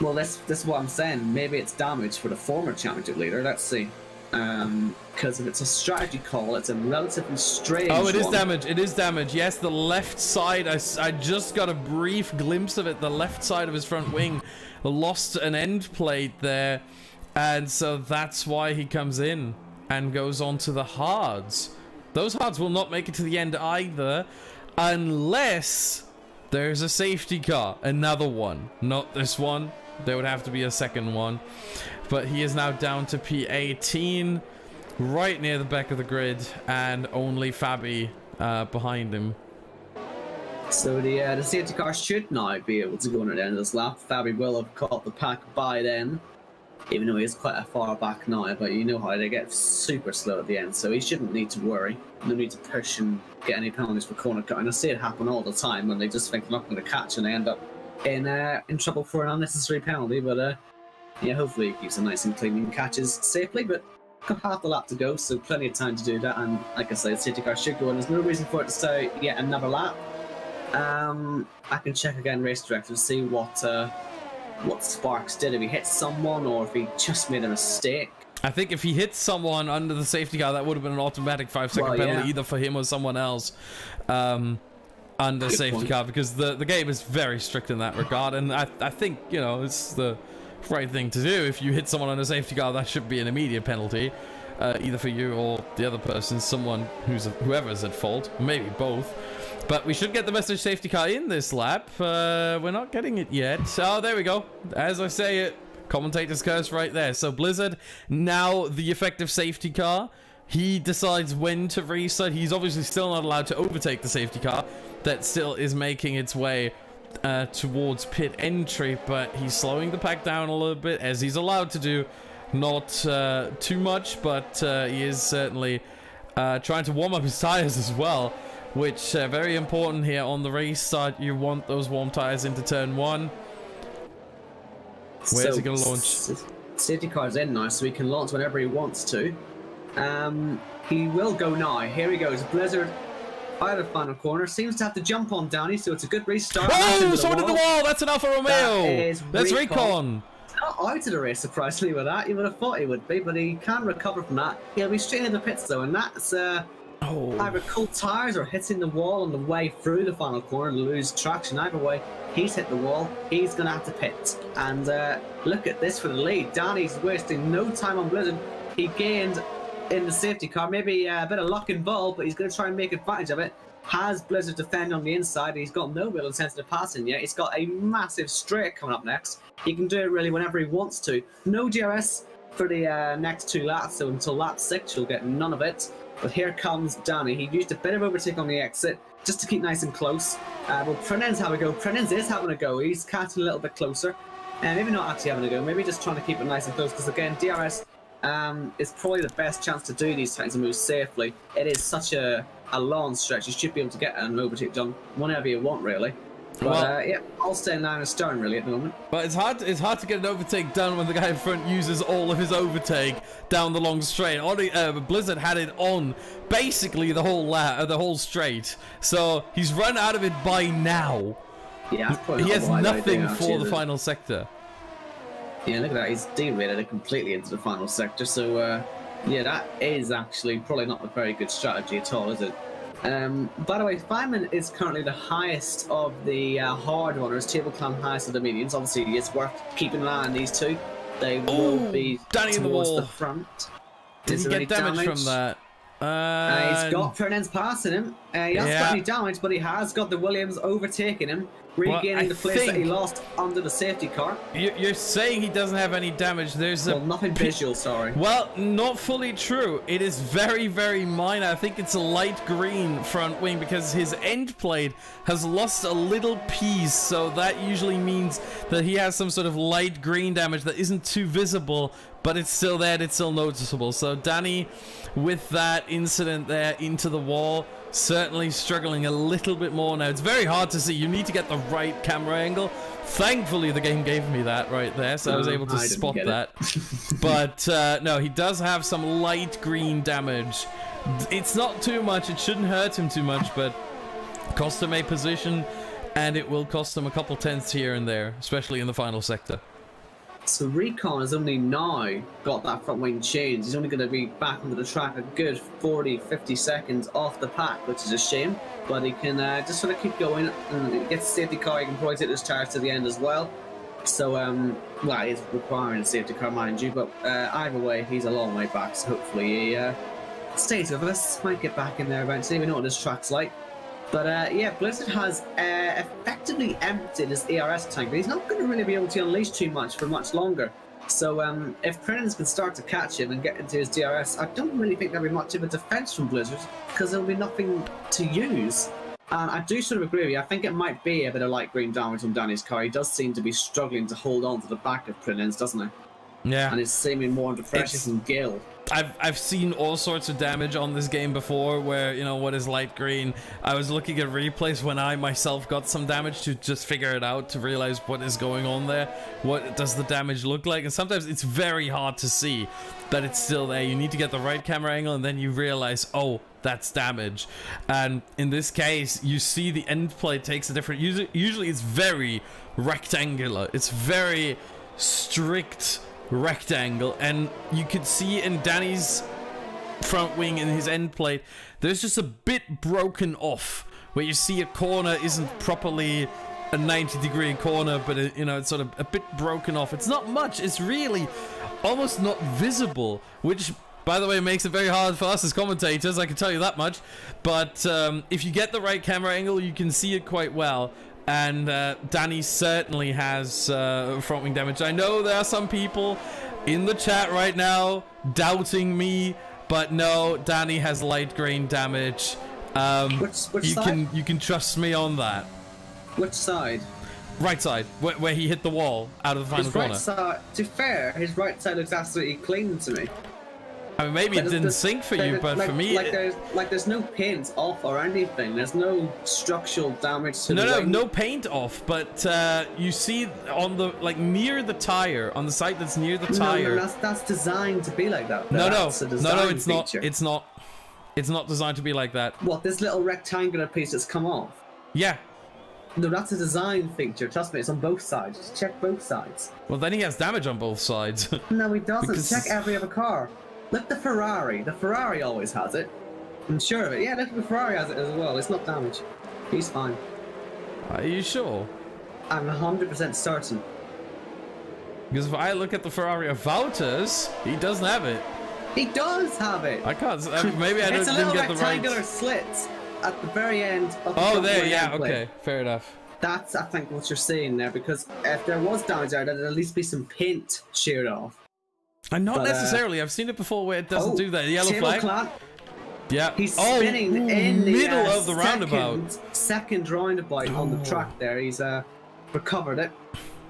S2: Well, this is what I'm saying. Maybe it's damage for the former championship leader. Let's see. Because if it's a strategy call, it's a relatively strange
S1: Oh, it is
S2: one.
S1: damage. It is damage. Yes, the left side. I just got a brief glimpse of it. The left side of his front wing lost an end plate there. And so that's why he comes in and goes on to the hards. Those hards will not make it to the end either. Unless there's a safety car. Another one. Not this one. There would have to be a second one. But he is now down to P18, right near the back of the grid, and only Fabi behind him.
S2: So the safety car should now be able to go on at the end of this lap. Fabi will have caught the pack by then, even though he is quite a far back now, but you know how they get super slow at the end, so he shouldn't need to worry. No need to push and get any penalties for corner cut. And I see it happen all the time when they just think they're not going to catch and they end up in trouble for an unnecessary penalty, but yeah, hopefully he keeps it nice and clean and catches safely, but got half the lap to go, so plenty of time to do that, and like I say, the safety car should go, and there's no reason for it to stay yet another lap. I can check again race director to see what Sparks did, if he hit someone or if he just made a mistake.
S1: I think if he hits someone under the safety car, that would have been an automatic 5-second penalty, either for him or someone else under the safety car, because the game is very strict in that regard. And I think, you know, it's the right thing to do. If you hit someone under safety car, that should be an immediate penalty, either for you or the other person, whoever's at fault, maybe both. But we should get the message safety car in this lap. We're not getting it yet. Oh, there we go. As I say it, commentator's curse right there. So Blizzard, now the effective safety car. He decides when to restart. He's obviously still not allowed to overtake the safety car. That still is making its way towards pit entry, but he's slowing the pack down a little bit, as he's allowed to do. Not too much, but he is certainly trying to warm up his tires as well, which very important here on the restart. You want those warm tires into turn 1. Where's he going to launch?
S2: Safety car's in now, so he can launch whenever he wants to. He will go now. Here he goes. Blizzard out of the final corner. Seems to have to jump on Downey, so it's a good restart.
S1: Oh, someone in the wall! That's an Alfa Romeo! That's Recon!
S2: Not out of the race, surprisingly, with that. You would have thought he would be, but he can recover from that. He'll be straight in the pits, though, and that's either cold tires or hitting the wall on the way through the final corner and lose traction. Either way, he's hit the wall. He's going to have to pit. And look at this for the lead. Danny's wasting no time on Blizzard. He gained in the safety car, maybe a bit of luck involved, but he's going to try and make advantage of it. Has Blizzard defend on the inside. He's got no real incentive to pass in yet. He's got a massive straight coming up next. He can do it really whenever he wants to. No DRS for the next 2 laps, so until lap 6 you'll get none of it. But here comes Danny. He used a bit of overtake on the exit just to keep nice and close. Well, Prenen's having a go. Prenen's is having a go. He's catching a little bit closer. And maybe not actually having a go. Maybe just trying to keep it nice and close, because again, DRS is probably the best chance to do these kinds of moves safely. It is such a long stretch. You should be able to get an overtake done whenever you want, really. But yeah, I'll stay in line and stern really at the moment.
S1: But it's hard to get an overtake done when the guy in front uses all of his overtake down the long straight. Blizzard had it on basically the whole straight, so he's run out of it by now.
S2: Yeah,
S1: he has nothing for the final sector.
S2: Yeah, look at that. He's derated it completely into the final sector. So yeah, that is actually probably not a very good strategy at all, is it? By the way, Feynman is currently the highest of the hard runners, table climb highest of the mediums. Obviously, it's worth keeping an eye on these two. They will be
S1: Danny in the
S2: towards
S1: wall.
S2: the front.
S1: Did he get damage from that?
S2: He's got Fernandez passing him. He hasn't got any damage, but he has got the Williams overtaking him, regaining the place that he lost under the safety car.
S1: You're saying he doesn't have any damage. There's
S2: nothing visual, sorry.
S1: Well, not fully true. It is very, very minor. I think it's a light green front wing, because his end plate has lost a little piece, so that usually means that he has some sort of light green damage that isn't too visible, but it's still there and it's still noticeable. So Danny, with that incident there into the wall, certainly struggling a little bit more now. It's very hard to see. You need to get the right camera angle. Thankfully, the game gave me that right there, so I was able to spot that. But no, he does have some light green damage. It's not too much. It shouldn't hurt him too much, but cost him a position, and it will cost him a couple tenths here and there, especially in the final sector.
S2: So Recon has only now got that front wing changed. He's only going to be back onto the track a good 40-50 seconds off the pack, which is a shame. But he can just sort of keep going, and he gets the safety car. He can probably take this charge to the end as well. So, well, he's requiring a safety car, mind you. But either way, he's a long way back. So hopefully he stays with us. Might get back in there eventually. We know what this track's like. But yeah, Blizzard has effectively emptied his ARS tank, but he's not going to really be able to unleash too much for much longer. So if Prenens can start to catch him and get into his DRS, I don't really think there'll be much of a defense from Blizzard, because there'll be nothing to use. And I do sort of agree with you. I think it might be a bit of light green damage on Danny's car. He does seem to be struggling to hold on to the back of Prenens, doesn't he?
S1: Yeah.
S2: And it's seeming more under pressure than Gill.
S1: I've seen all sorts of damage on this game before, where, you know, what is light green. I was looking at replays when I myself got some damage to just figure it out, to realize what is going on there. What does the damage look like? And sometimes it's very hard to see that it's still there. You need to get the right camera angle, and then you realize, oh, that's damage. And in this case, you see the end plate takes a different... Usually it's very rectangular. It's very strict rectangle, and you could see in Danny's front wing and his end plate, there's just a bit broken off, where you see a corner isn't properly a 90-degree corner, but it, you know, it's sort of a bit broken off. It's not much. It's really almost not visible, which, by the way, makes it very hard for us as commentators, I can tell you that much. But if you get the right camera angle, you can see it quite well. And Danny certainly has front wing damage. I know there are some people in the chat right now doubting me, but no, Danny has light green damage.
S2: Which side?
S1: You can trust me on that.
S2: Which side?
S1: Right side, where he hit the wall out of the final corner.
S2: Right side, to be fair, his right side looks absolutely clean to me.
S1: I mean, maybe it didn't sync for you, but for me...
S2: There's no paint off or anything. There's no structural damage to the wing.
S1: No paint off, but you see on the, like, near the tire, on the side that's near the tire...
S2: No, that's designed to be like that.
S1: No, it's not. It's not. It's not designed to be like that.
S2: What, this little rectangular piece that's come off?
S1: Yeah.
S2: No, that's a design feature. Trust me, it's on both sides. Just check both sides.
S1: Well, then he has damage on both sides.
S2: No, he doesn't. Check every other car. Look, the Ferrari. The Ferrari always has it. I'm sure of it. Yeah, look, the Ferrari has it as well. It's not damaged. He's fine.
S1: Are you sure?
S2: I'm 100% certain.
S1: Because if I look at the Ferrari of Wouters, he doesn't have it.
S2: He does have it.
S1: I can't. Maybe I didn't get the right.
S2: It's a little rectangular slit at the very end of the
S1: Oh, there. Yeah. Okay. Fair enough.
S2: That's, I think, what you're seeing there. Because if there was damage there, there'd at least be some paint sheared off.
S1: And not necessarily. I've seen it before where it doesn't do that. The yellow flag. Yeah.
S2: He's spinning in the
S1: middle of the roundabout.
S2: Second roundabout on the track there. He's recovered it.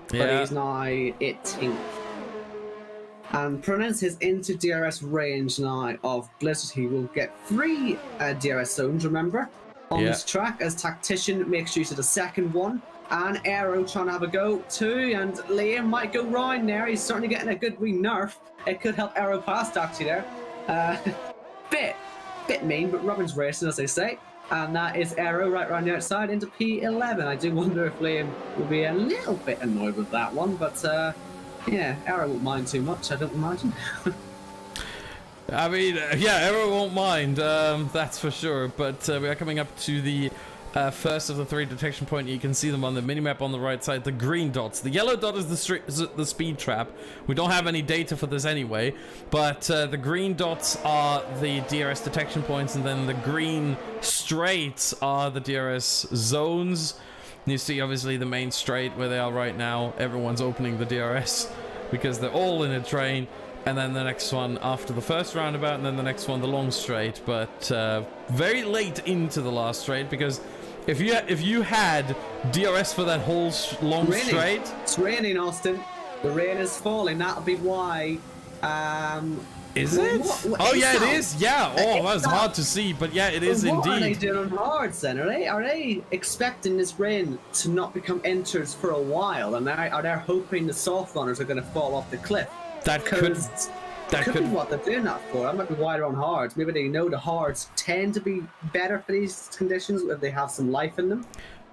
S2: But he's now 18th. And pronounce his into DRS range now of Blizzard. He will get 3 DRS zones, remember, on this track, as Tactician makes use of the second one. And Aero trying to have a go too, and Liam might go round there. He's certainly getting a good wee nerf. It could help Aero past actually there. Bit mean, but Robin's racing, as they say. And that is Aero right around the outside into P11. I do wonder if Liam will be a little bit annoyed with that one, but yeah, Aero won't mind too much, I don't imagine.
S1: I mean, yeah, Aero won't mind, that's for sure. But we are coming up to the first of the 3 detection point. You can see them on the minimap on the right side. The green dots. The yellow dot is the speed trap. We don't have any data for this anyway, but the green dots are the DRS detection points, and then the green straights are the DRS zones. You see, obviously, the main straight where they are right now. Everyone's opening the DRS because they're all in a train. And then the next one after the first roundabout, and then the next one, the long straight. But very late into the last straight, because if you had DRS for that whole long straight...
S2: It's raining, Austin. The rain is falling. That'll be why...
S1: Is it? Oh yeah, it is. Yeah. Oh, that was hard to see, but yeah, it is indeed.
S2: What are they doing on hards then? Are they expecting this rain to not become enters for a while, and are they hoping the soft runners are going to fall off the cliff?
S1: That could
S2: be what they're doing that for. That might be why they're on hards. Maybe they know the hards tend to be better for these conditions if they have some life in them.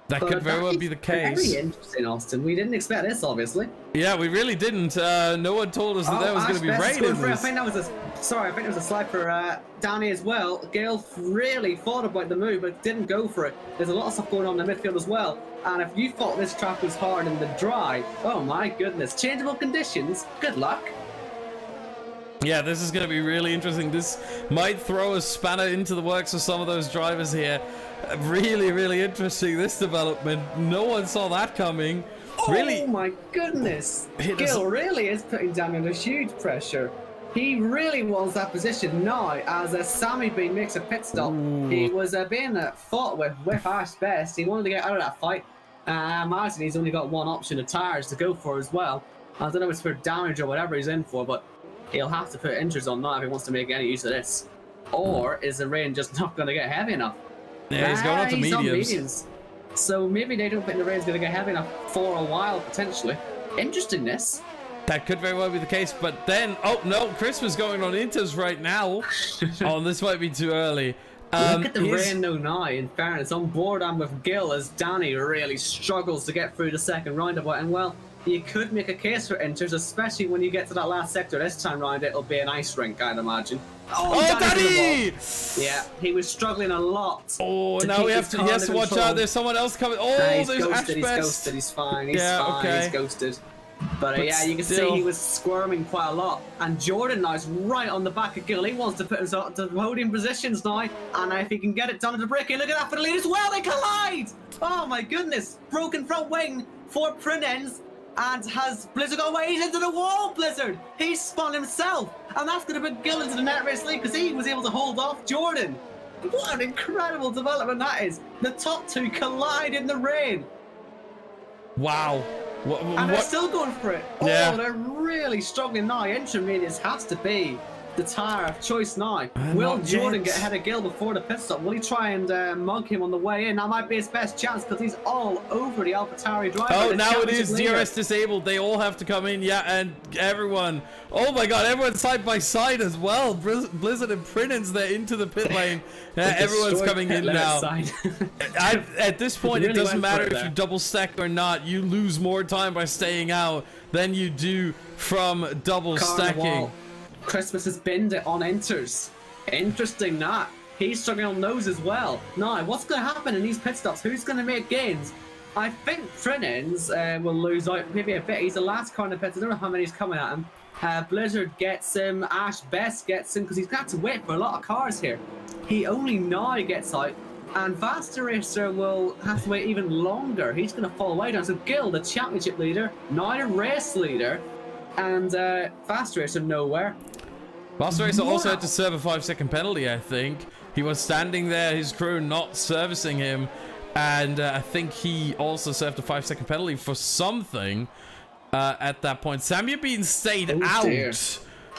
S1: That could very well be the case.
S2: Very interesting, Austin. We didn't expect this, obviously.
S1: Yeah, we really didn't. No one told us that there was going to be rain in this.
S2: I think it was a slide for Danny as well. Gale really thought about the move, but didn't go for it. There's a lot of stuff going on in the midfield as well. And if you thought this track was hard in the dry, oh my goodness. Changeable conditions, good luck.
S1: Yeah, this is going to be really interesting. This might throw a spanner into the works of some of those drivers here. Really, really interesting, this development. No one saw that coming.
S2: Oh my goodness. Gil really is putting down under huge pressure. He really wants that position now as Sammy B makes a pit stop.
S1: Ooh.
S2: He was being fought with Ash Best. He wanted to get out of that fight. Imagine he's only got one option of tires to go for as well. I don't know if it's for damage or whatever he's in for, but he'll have to put injuries on now if he wants to make any use of this. Or is the rain just not going to get heavy enough?
S1: Yeah, he's going up to mediums.
S2: So maybe they don't think the rain's going to get heavy enough for a while, potentially. Interestingness.
S1: That could very well be the case, but then... Oh, no, Christmas going on Inters right now. Oh, this might be too early.
S2: Look at the rain though now, in fairness. On board I'm with Gil as Danny really struggles to get through the second roundabout. And well, you could make a case for Inters, especially when you get to that last sector. This time round, it'll be an ice rink, I'd imagine.
S1: Oh, Danny!
S2: Yeah, he was struggling a lot.
S1: Oh, now he has to watch out. There's someone else coming. Oh, there's
S2: ghosted, he's ghosted. He's fine. He's fine.
S1: Okay.
S2: He's ghosted. But yeah, you can see he was squirming quite a lot. And Jordan now is right on the back of Gill. He wants to put himself to holding positions now. And if he can get it done at the break, look at that for the lead as well. They collide! Oh my goodness. Broken front wing for Prinens. And has Blizzard gone away? He's into the wall, Blizzard! He's spun himself! And that's going to put Gill into the net race lead because he was able to hold off Jordan. What an incredible development that is. The top two collide in the rain.
S1: Wow.
S2: And they're still going for it.
S1: Yeah.
S2: Oh, they're really struggling now. Intermediates has to be the tyre of choice now. Will Jordan get ahead of Gill before the pit stop? Will he try and mug him on the way in? That might be his best chance because he's all over the AlphaTauri driver.
S1: Oh, now it is DRS disabled. They all have to come in. Yeah, and everyone. Oh my god, everyone's side by side as well. Blizzard and Prinens, they're into the pit lane. Everyone's coming in now. At this point, it doesn't matter if you double stack or not. You lose more time by staying out than you do from double stacking.
S2: Christmas has binned it on Inters. Interesting that. He's struggling on those as well. Now, what's going to happen in these pit stops? Who's going to make gains? I think Prinens will lose out maybe a bit. He's the last car in the pits. I don't know how many is coming at him. Blizzard gets him. Ash Best gets him because he's got to wait for a lot of cars here. He only now gets out. And Vaster Racer will have to wait even longer. He's going to fall away down. So Gill, the championship leader, now the race leader. And Vaster Racer nowhere.
S1: Vaster Racer also had to serve a 5-second penalty, I think. He was standing there, his crew not servicing him. And I think he also served a 5-second penalty for something at that point. Samia Bean stayed out. Dear.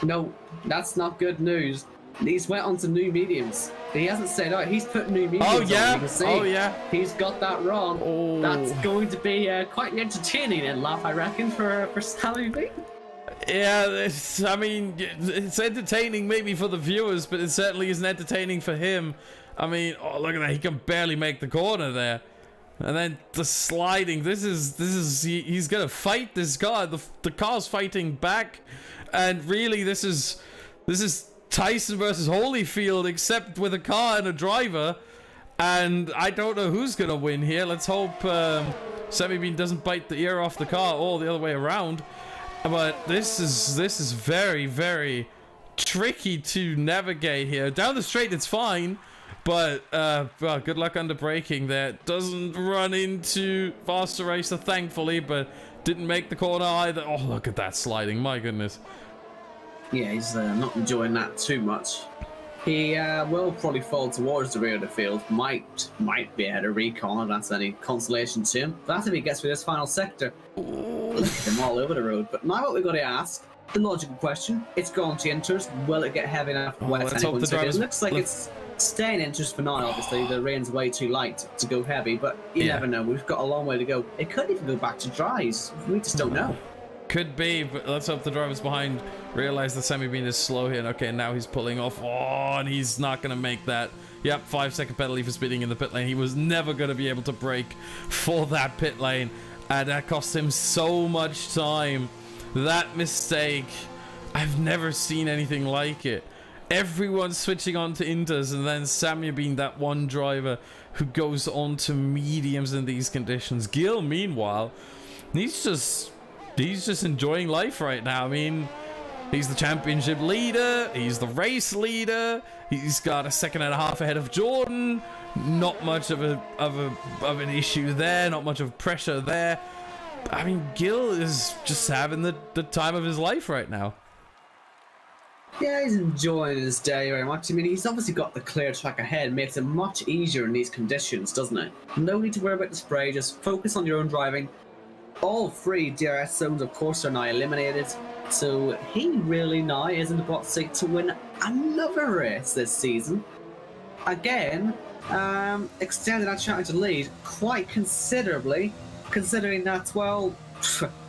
S2: No, that's not good news. He's went on to new mediums. He hasn't stayed out. He's put new mediums on. You can see.
S1: Oh, yeah.
S2: He's got that wrong.
S1: Oh.
S2: That's going to be quite entertaining in lap, I reckon, for Samia Bean.
S1: Yeah, I mean, it's entertaining maybe for the viewers, but it certainly isn't entertaining for him. I mean, oh, look at that. He can barely make the corner there. And then the sliding. He's going to fight this car. The car's fighting back. And really, this is Tyson versus Holyfield, except with a car and a driver. And I don't know who's going to win here. Let's hope Sammy Bean doesn't bite the ear off the car or the other way around. But this is very, very tricky to navigate here. Down the straight, it's fine. But, well, good luck under braking there. Doesn't run into Vaster Racer, thankfully, but didn't make the corner either. Oh, look at that sliding. My goodness.
S2: Yeah, he's not enjoying that too much. He will probably fall towards the rear of the field. Might be ahead of Recon, if that's any consolation to him. That's if he gets through this final sector. Look at him all over the road. But now what we've got to ask, the logical question, it's gone to Inters. Will it get heavy enough to wet anyone? It looks like it's staying Inters for now, obviously. The rain's way too light to go heavy, but you never know. We've got a long way to go. It could even go back to dries. We just don't know.
S1: Could be, but let's hope the drivers behind realize the Sammy Bean is slow here. Okay, now he's pulling off. Oh, and he's not going to make that. Yep, 5-second penalty for speeding in the pit lane. He was never going to be able to brake for that pit lane. And that cost him so much time. That mistake, I've never seen anything like it. Everyone switching on to Inters, and then Samia being that one driver who goes on to mediums in these conditions. Gill, meanwhile, he's just enjoying life right now. I mean, he's the championship leader, he's the race leader, he's got a second and a half ahead of Jordan. Not much of an issue there, not much of pressure there. I mean, Gill is just having the time of his life right now.
S2: Yeah, he's enjoying his day very much. I mean, he's obviously got the clear track ahead. Makes it much easier in these conditions, doesn't it? No need to worry about the spray, just focus on your own driving. All 3 DRS zones, of course, are now eliminated. So he really now is in the box seat to win another race this season. Again, extended that championship lead quite considerably, considering that, well,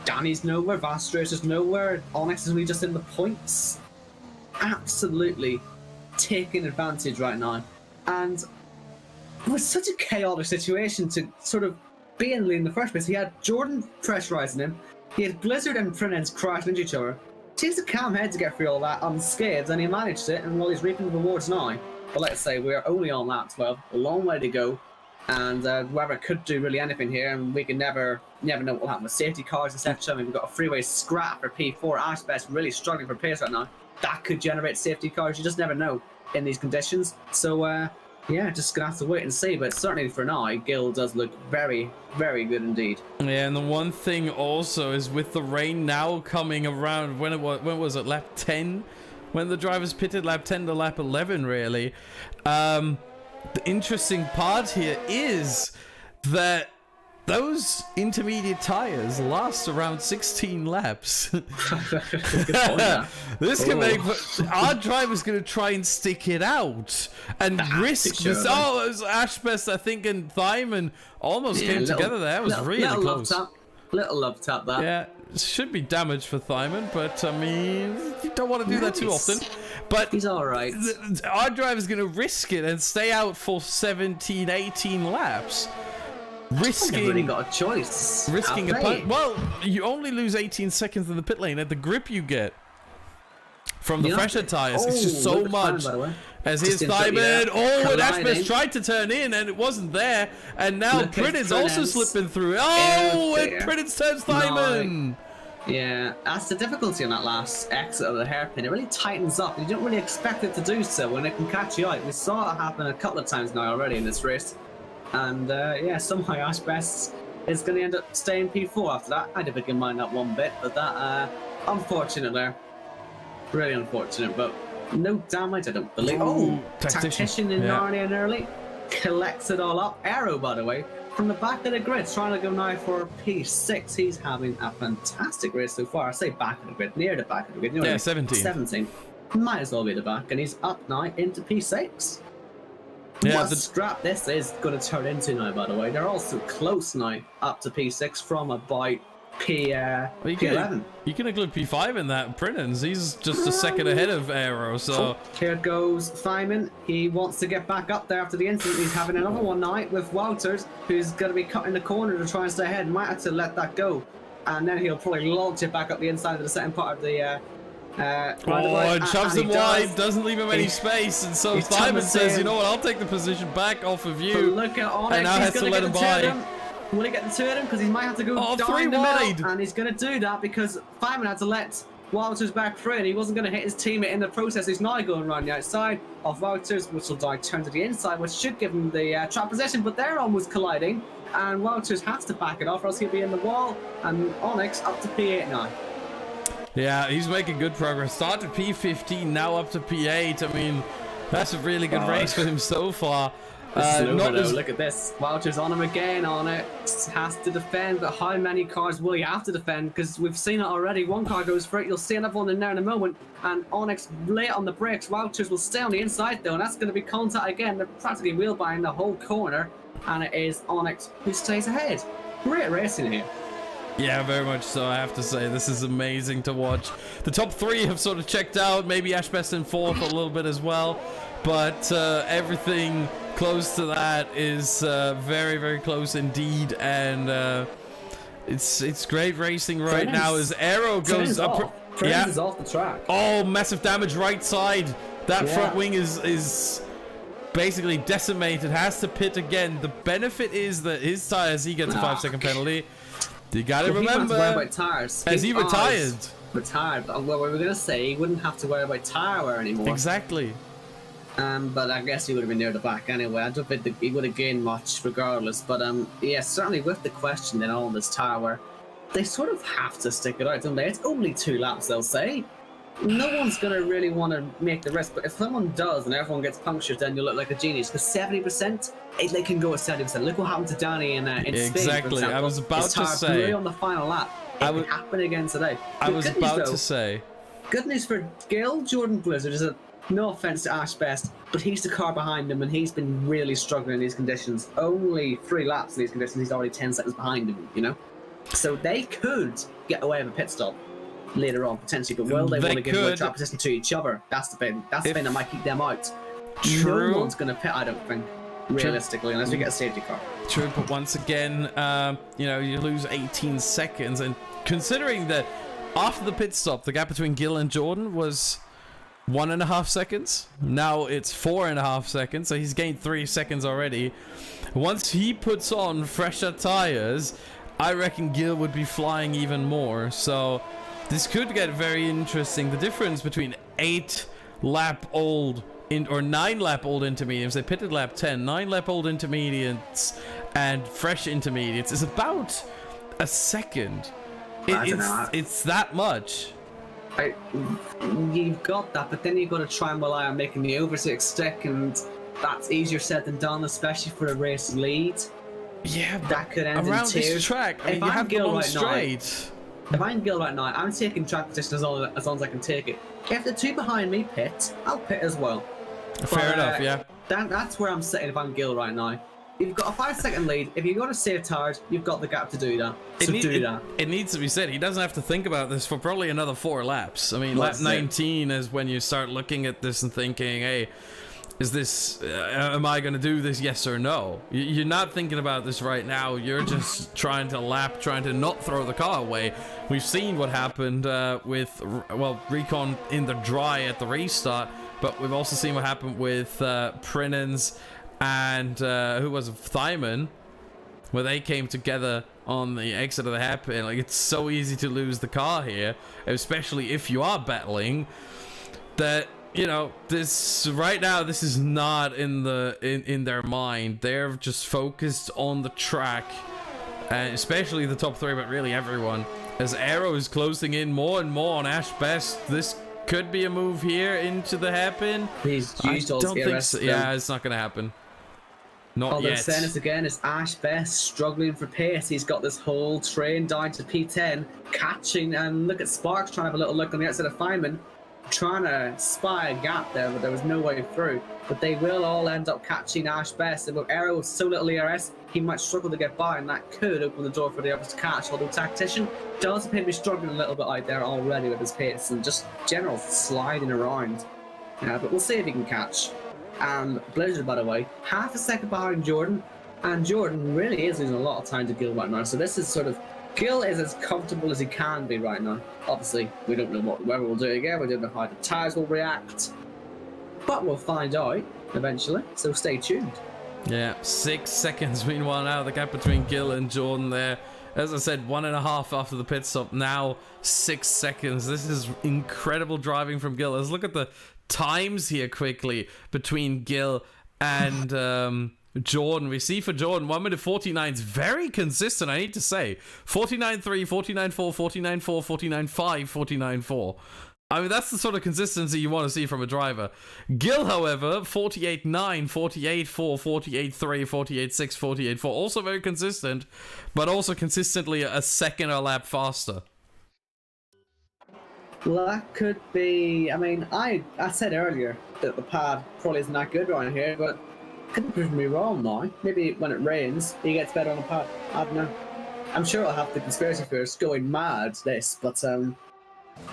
S2: Danny's nowhere, Vaster is nowhere, Onyx is really just in the points. Absolutely taking advantage right now. And it was such a chaotic situation to sort of be in the lead in the first place. He had Jordan pressurising him, He had Blizzard and Prince crash into each other. Takes a calm head to get through all that unscathed, and he managed it, and well, he's reaping the rewards now. But let's say we're only on lap 12, a long way to go, and whoever could do really anything here, and we can never know what will happen with safety cars, etc. I mean, we've got a freeway scrap for P4. Ashbest really struggling for pace right now. That could generate safety cars. You just never know in these conditions. So, yeah, just gonna have to wait and see. But certainly for now, Gil does look very, very good indeed.
S1: Yeah, and the one thing also is with the rain now coming around, when was it, lap 10? When the drivers pitted, lap 10 to lap 11, really. The interesting part here is that those intermediate tires last around 16 laps. This can make our driver's going to try and stick it out and risk this. Oh, it was Ashbest, I think, and Thyman almost came together there. It was really close.
S2: Little love tap that.
S1: Yeah, should be damage for Thyman, but I mean, you don't want to do that too often. But
S2: he's all right.
S1: Our driver's going to risk it and stay out for 17, 18 laps. Risking,
S2: really got a choice.
S1: Risking a punt. Well, you only lose 18 seconds in the pit lane at the grip you get from the fresher tires. It's just so much. As here's Thyman. Oh, and Ashbest tried to turn in and it wasn't there. And now Prince also slipping through. Oh, and Prince turns Thyman.
S2: Yeah, that's the difficulty on that last exit of the hairpin. It really tightens up. You don't really expect it to do so when it can catch you out. We saw it happen a couple of times now already in this race. And yeah, somehow Ashbest is going to end up staying P4 after that. I didn't mind that one bit, but that, unfortunate there. Really unfortunate, but no damage, I don't believe. Oh, Tactician in Narnia and early. Collects it all up. Arrow, by the way, from the back of the grid, trying to go now for P6. He's having a fantastic race so far. I say back of the grid, near the back of the grid. You know,
S1: 17.
S2: 17. Might as well be the back, and he's up now into P6.
S1: Yeah,
S2: what a scrap this is going to turn into now, by the way. They're also close now, up to P6 from about P11.
S1: You can include P5 in that. Prince, he's just a second ahead of Aero, so...
S2: Here goes Thyman. He wants to get back up there after the incident. He's having another one now with Wouters, who's going to be cutting the corner to try and stay ahead. Might have to let that go. And then he'll probably launch it back up the inside of the second part of the...
S1: and shoves him wide, doesn't leave him any space, and so Thyman says, you know what, I'll take the position back off of you.
S2: But look at Onyx,
S1: and now has to let him by.
S2: Will he get the two of them? Because he might have to go down
S1: three
S2: the
S1: wide.
S2: middle, and he's going to do that because Thyman had to let Wouters back through, and he wasn't going to hit his teammate in the process. He's now going around the outside of Wouters, which will die turn to the inside, which should give him the trap position, but they're almost colliding, and Wouters has to back it off, or else he'll be in the wall, and Onyx up to P8 now.
S1: Yeah, he's making good progress. Started P15, now up to P8. I mean, that's a really good race for him so far.
S2: Look at this. Wouters on him again. On it. Has to defend, but how many cars will you have to defend? Because we've seen it already. One car goes for it. You'll see another one in there in a moment. And Onyx late on the brakes. Wouters will stay on the inside though, and that's going to be contact again. They're practically wheel buying the whole corner, and it is Onyx who stays ahead. Great racing here.
S1: Yeah, very much so, I have to say. This is amazing to watch. The top three have sort of checked out. Maybe Ashbest in fourth a little bit as well. But everything close to that is very, very close indeed. And it's great racing right now as Aero goes up.
S2: Prince is off the track.
S1: Oh, massive damage right side. That front wing is basically decimated. Has to pit again. The benefit is that his tires, he gets a 5-second penalty. You gotta remember,
S2: about tires.
S1: Has he retired?
S2: Retired. Well, we were gonna say he wouldn't have to worry about tire wear anymore.
S1: Exactly.
S2: But I guess he would have been near the back anyway. I don't think he would have gained much regardless. But yeah, certainly with the question then on this tire wear, they sort of have to stick it out, don't they? It's only 2 laps, they'll say. No one's gonna really want to make the risk, but if someone does and everyone gets punctured, then you look like a genius. Because 70%, they can go at 70%. Look what happened to Danny in Spain.
S1: Exactly. I was about to say.
S2: Blew on the final lap. It could happen again today.
S1: I was about to say.
S2: Good news for Gil. Jordan Blizzard is no offense to Ashbest, but he's the car behind him, and he's been really struggling in these conditions. Only 3 laps in these conditions. He's already 10 seconds behind him. You know, so they could get away with a pit stop later on potentially, but will they want to give away track position to each other? That's the thing. That's the thing that might keep them out.
S1: True.
S2: No one's going to pit, I don't think. realistically, unless we get a safety car.
S1: True, but once again, you know, you lose 18 seconds, and considering that after the pit stop, the gap between Gil and Jordan was 1.5 seconds. Now it's 4.5 seconds, so he's gained 3 seconds already. Once he puts on fresher tires, I reckon Gil would be flying even more. So this could get very interesting. The difference between 8-lap-old or 9-lap-old intermediates, they pitted lap 10, 9-lap-old intermediates and fresh intermediates is about a second. It's that much.
S2: You've got that, but then you've got to try and rely on making the overtake stick, and that's easier said than done, especially for a race lead.
S1: Yeah,
S2: that could end
S1: around
S2: in tears.
S1: This track, I mean, you have the long straight.
S2: If I'm Gil right now, I'm taking track position as long as I can take it. If the two behind me pit, I'll pit as well.
S1: Fair enough, yeah.
S2: That's where I'm sitting if I'm Gil right now. You've got a 5-second lead. If you're going to save tires, you've got the gap to do that.
S1: It needs to be said. He doesn't have to think about this for probably another 4 laps. I mean, lap 19 is when you start looking at this and thinking, hey, is this, am I going to do this, yes or no? You're not thinking about this right now. You're just trying to not throw the car away. We've seen what happened with, well, Recon in the dry at the restart, but we've also seen what happened with Prinens and who was it, Thyman, where they came together on the exit of the hairpin. Like, it's so easy to lose the car here, especially if you are battling. That, you know, this right now, this is not in their mind. They're just focused on the track, and especially the top 3, but really everyone. As Aero is closing in more and more on Ash Best, this could be a move here into the hairpin.
S2: He's used all his
S1: think so. Yeah, it's not gonna happen. Not yet.
S2: Saying this again is Ash Best struggling for pace. He's got this whole train down to P10, catching, and look at Sparks trying to have a little look on the outside of Feynman, trying to spy a gap there, but there was no way through. But they will all end up catching Ash Best. And with Aero with so little ERS, he might struggle to get by, and that could open the door for the others to catch. Although Tactician does appear to be struggling a little bit out there already with his pace and just general sliding around. But we'll see if he can catch. And Blizzard, by the way, 0.5 second behind Jordan, and Jordan really is losing a lot of time to Gil right now. So this is sort of, Gil is as comfortable as he can be right now. Obviously, we don't know what the weather will do again. We don't know how the tyres will react, but we'll find out eventually. So stay tuned.
S1: Yeah, 6 seconds. Meanwhile, now the gap between Gil and Jordan there. As I said, 1.5 after the pit stop. Now 6 seconds. This is incredible driving from Gil. Let's look at the times here quickly between Gil and Jordan. We see for Jordan 1 minute 49 is very consistent, I need to say. 49.3, 49.4, 49.4, 49.5, 49.4. I mean, that's the sort of consistency you want to see from a driver. Gil, however, 48.9, 48.4, 48.3, 48.6, 48.4. Also very consistent, but also consistently a second a lap faster.
S2: Well, that could be, I mean, I said earlier that the pad probably isn't that good around here, but couldn't prove me wrong now. Maybe when it rains, he gets better on the pad. I don't know. I'm sure I'll have the conspiracy theorists going mad this, but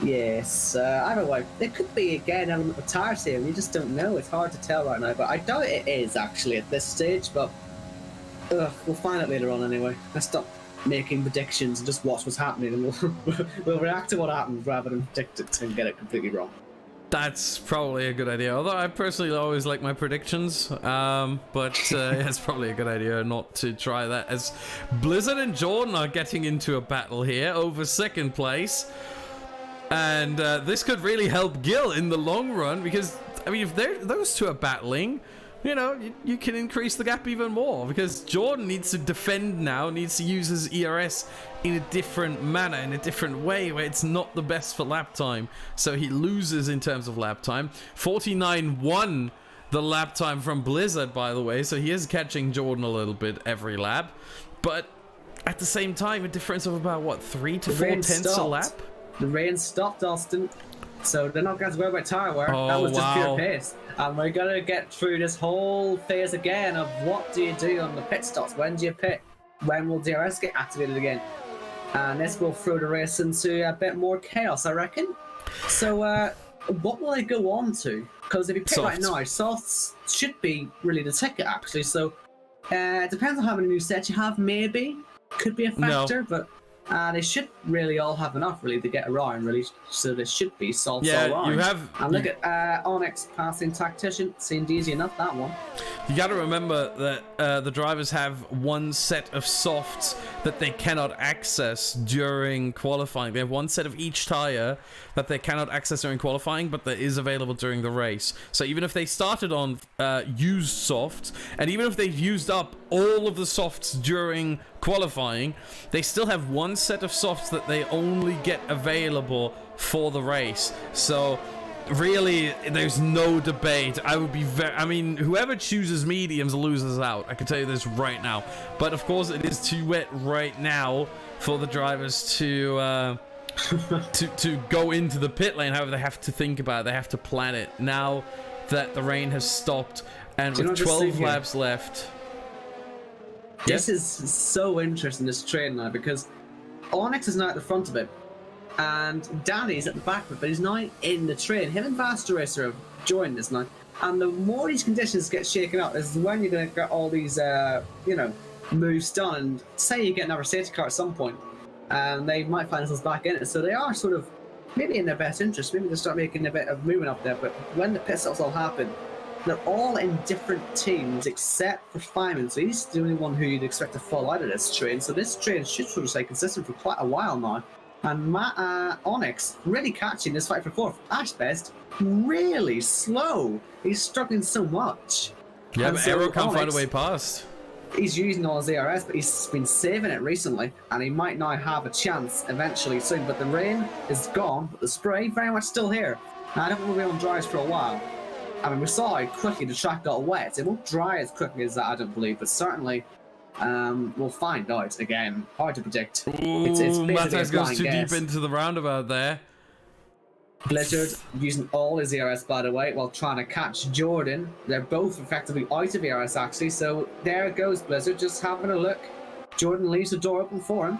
S2: yes. Either way, there could be again an element of tire saving. You just don't know. It's hard to tell right now, but I doubt it is actually at this stage. But we'll find out later on anyway. Let's stop making predictions and just watch what's happening, and we'll react to what happens rather than predict it and get it completely wrong.
S1: That's probably a good idea, although I personally always like my predictions, but it's probably a good idea not to try that, as Blizzard and Jordan are getting into a battle here over second place, and this could really help Gil in the long run, because, I mean, if those two are battling, you know, you can increase the gap even more, because Jordan needs to defend now, needs to use his ERS in a different manner, in a different way, where it's not the best for lap time, so he loses in terms of lap time. 49.1 the lap time from Blizzard, by the way, so he is catching Jordan a little bit every lap, but at the same time, a difference of about, what, 3 to 4 tenths a lap?
S2: The rain stopped, Austin, so they're not going to worry about tire wear. That was just pure pace. And we're going to get through this whole phase again of what do you do on the pit stops? When do you pit? When will DRS get activated again? And this will throw the race into a bit more chaos, I reckon. So what will I go on to Because if you pit right now, softs should be really the ticket actually. So it depends on how many new sets you have. Maybe could be a factor, but they should really all have enough really to get around really. So there should be softs all around.
S1: You have.
S2: And look at Onyx passing Tactician. Seemed easy enough, that one.
S1: You got to remember that the drivers have one set of softs that they cannot access during qualifying. They have one set of each tire that they cannot access during qualifying, but that is available during the race. So even if they started on used softs, and even if they've used up all of the softs during qualifying, they still have one set of softs that they only get available for the race. So really, there's no debate. I would be I mean, whoever chooses mediums loses out. I can tell you this right now. But of course, it is too wet right now for the drivers to to go into the pit lane. However, they have to think about it. They have to plan it now that the rain has stopped and with 12 laps left.
S2: This is so interesting, this train now, because Onyx is now at the front of it. And Danny's at the back of it, but he's now in the train. Him and Faster Racer have joined this now. And the more these conditions get shaken up, is when you're going to get all these, you know, moves done. And say you get another safety car at some point, and they might find themselves back in it. So they are sort of maybe in their best interest. Maybe they start making a bit of movement up there. But when the pit stops all happen, they're all in different teams except for Feynman. So he's the only one who you'd expect to fall out of this train. So this train should sort of stay consistent for quite a while now. And Onyx really catching this fight for fourth. Ashbest really slow. He's struggling so much.
S1: Yeah,
S2: and
S1: but
S2: so
S1: Arrow can't find
S2: Onyx,
S1: a way past.
S2: He's using all his ARS, but he's been saving it recently, and he might now have a chance eventually soon. But the rain is gone, but the spray very much still here. Now, I don't want to be on dries for a while. I mean, we saw how quickly the track got wet. It won't dry as quickly as that, I don't believe, but certainly we'll find out. Again, hard to predict.
S1: Ooh, Matthias goes too deep into the roundabout there.
S2: Blizzard using all his ERS, by the way, while trying to catch Jordan. They're both effectively out of ERS, actually, so there goes Blizzard, just having a look. Jordan leaves the door open for him.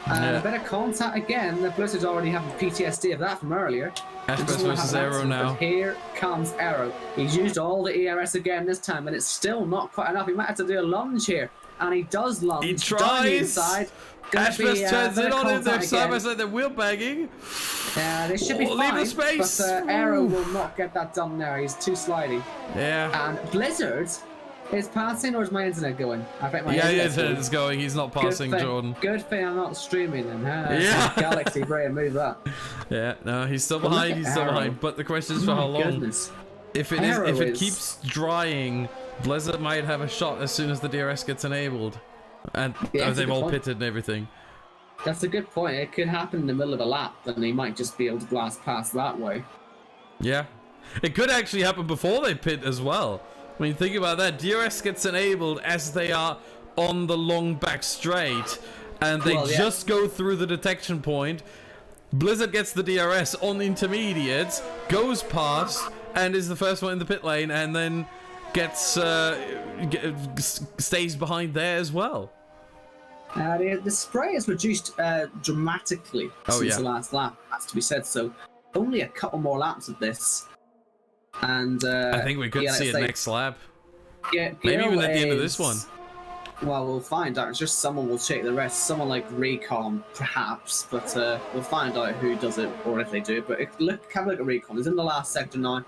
S2: And a bit of contact again. The Blizzard's already having PTSD of that from earlier.
S1: Ashbest versus Arrow now.
S2: But here comes Arrow. He's used all the ERS again this time, and it's still not quite enough. He might have to do a lunge here. And he does lunge.
S1: He tries.
S2: The inside.
S1: Ashbest turns in on him. They're side by side. They're wheel bagging.
S2: Yeah, they should be fine.
S1: Leave the space.
S2: But Arrow will not get that done there. He's too slidey.
S1: Yeah.
S2: And Blizzard is passing, or is my internet going? I think my
S1: internet is going. He's not passing Jordan.
S2: Good thing I'm not streaming then.
S1: Yeah.
S2: Galaxy Brain, move that.
S1: Yeah, no, he's still behind. He's still behind. But the question is for how long.
S2: Goodness.
S1: If it keeps drying, Blizzard might have a shot as soon as the DRS gets enabled, and they've all pitted and everything.
S2: That's a good point. It could happen in the middle of a lap, and they might just be able to blast past that way.
S1: Yeah, it could actually happen before they pit as well. I mean, think about that. DRS gets enabled as they are on the long back straight, and they just go through the detection point. Blizzard gets the DRS on the intermediates, goes past, and is the first one in the pit lane, and then gets stays behind there as well.
S2: The spray has reduced dramatically since the last lap, has to be said. So only a couple more laps of this, and
S1: I think we could see it next lap.
S2: Yeah,
S1: maybe even at the end of this one.
S2: Well, we'll find out. It's just someone will take the rest. Someone like Recon, perhaps, but we'll find out who does it or if they do it. But have a look at Recon. He's in the last sector now.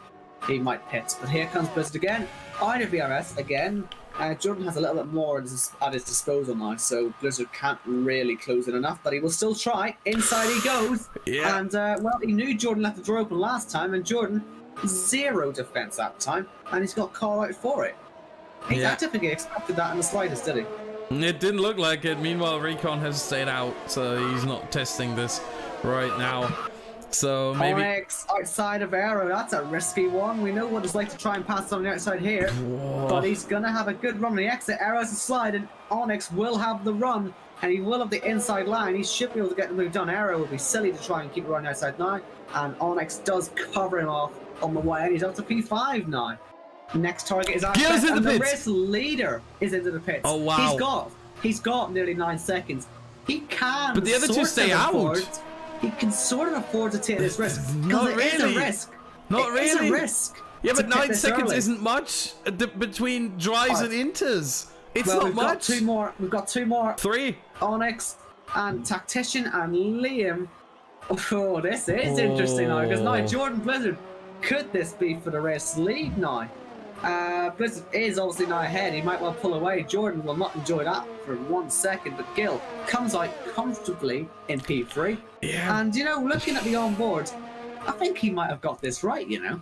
S2: He might pit, but here comes Blizzard again. Out of VRS again. Jordan has a little bit more at his disposal now, so Blizzard can't really close it enough, but he will still try. Inside he goes.
S1: Yeah.
S2: And, well, he knew Jordan left the door open last time, and Jordan, zero defense that time, and he's got call out for it. He typically expected that in the slightest, did he?
S1: It didn't look like it. Meanwhile, Recon has stayed out, so he's not testing this right now. So maybe
S2: Onyx outside of Arrow, that's a risky one. We know what it's like to try and pass on the outside here. Whoa. But he's gonna have a good run on the exit. Arrow's a slide, and Onyx will have the run, and he will have the inside line. He should be able to get the move done. Arrow would be silly to try and keep it on the outside now, and Onyx does cover him off on the way, and he's up to P5 now. Next target is Ashbest, and the race leader is into the pits.
S1: Oh wow!
S2: He's got nearly 9 seconds. He can,
S1: but the other two stay out.
S2: He can sort of afford to take this risk.
S1: Not really.
S2: It is a risk.
S1: Not really.
S2: It's a risk.
S1: Yeah,
S2: to
S1: but
S2: pit
S1: 9
S2: this
S1: seconds
S2: early.
S1: isn't much between dries and inters. It's
S2: Well,
S1: not
S2: we've
S1: much.
S2: got two more. We've got two more.
S1: 3.
S2: Onyx and Tactician and Liam. Oh, this is interesting now because now Jordan Blizzard. Could this be for the race lead now? Blizzard is obviously now ahead. He might well pull away. Jordan will not enjoy that for 1 second, but Gil comes out comfortably in P3.
S1: Yeah.
S2: And, you know, looking at the onboard, I think he might have got this right, you know.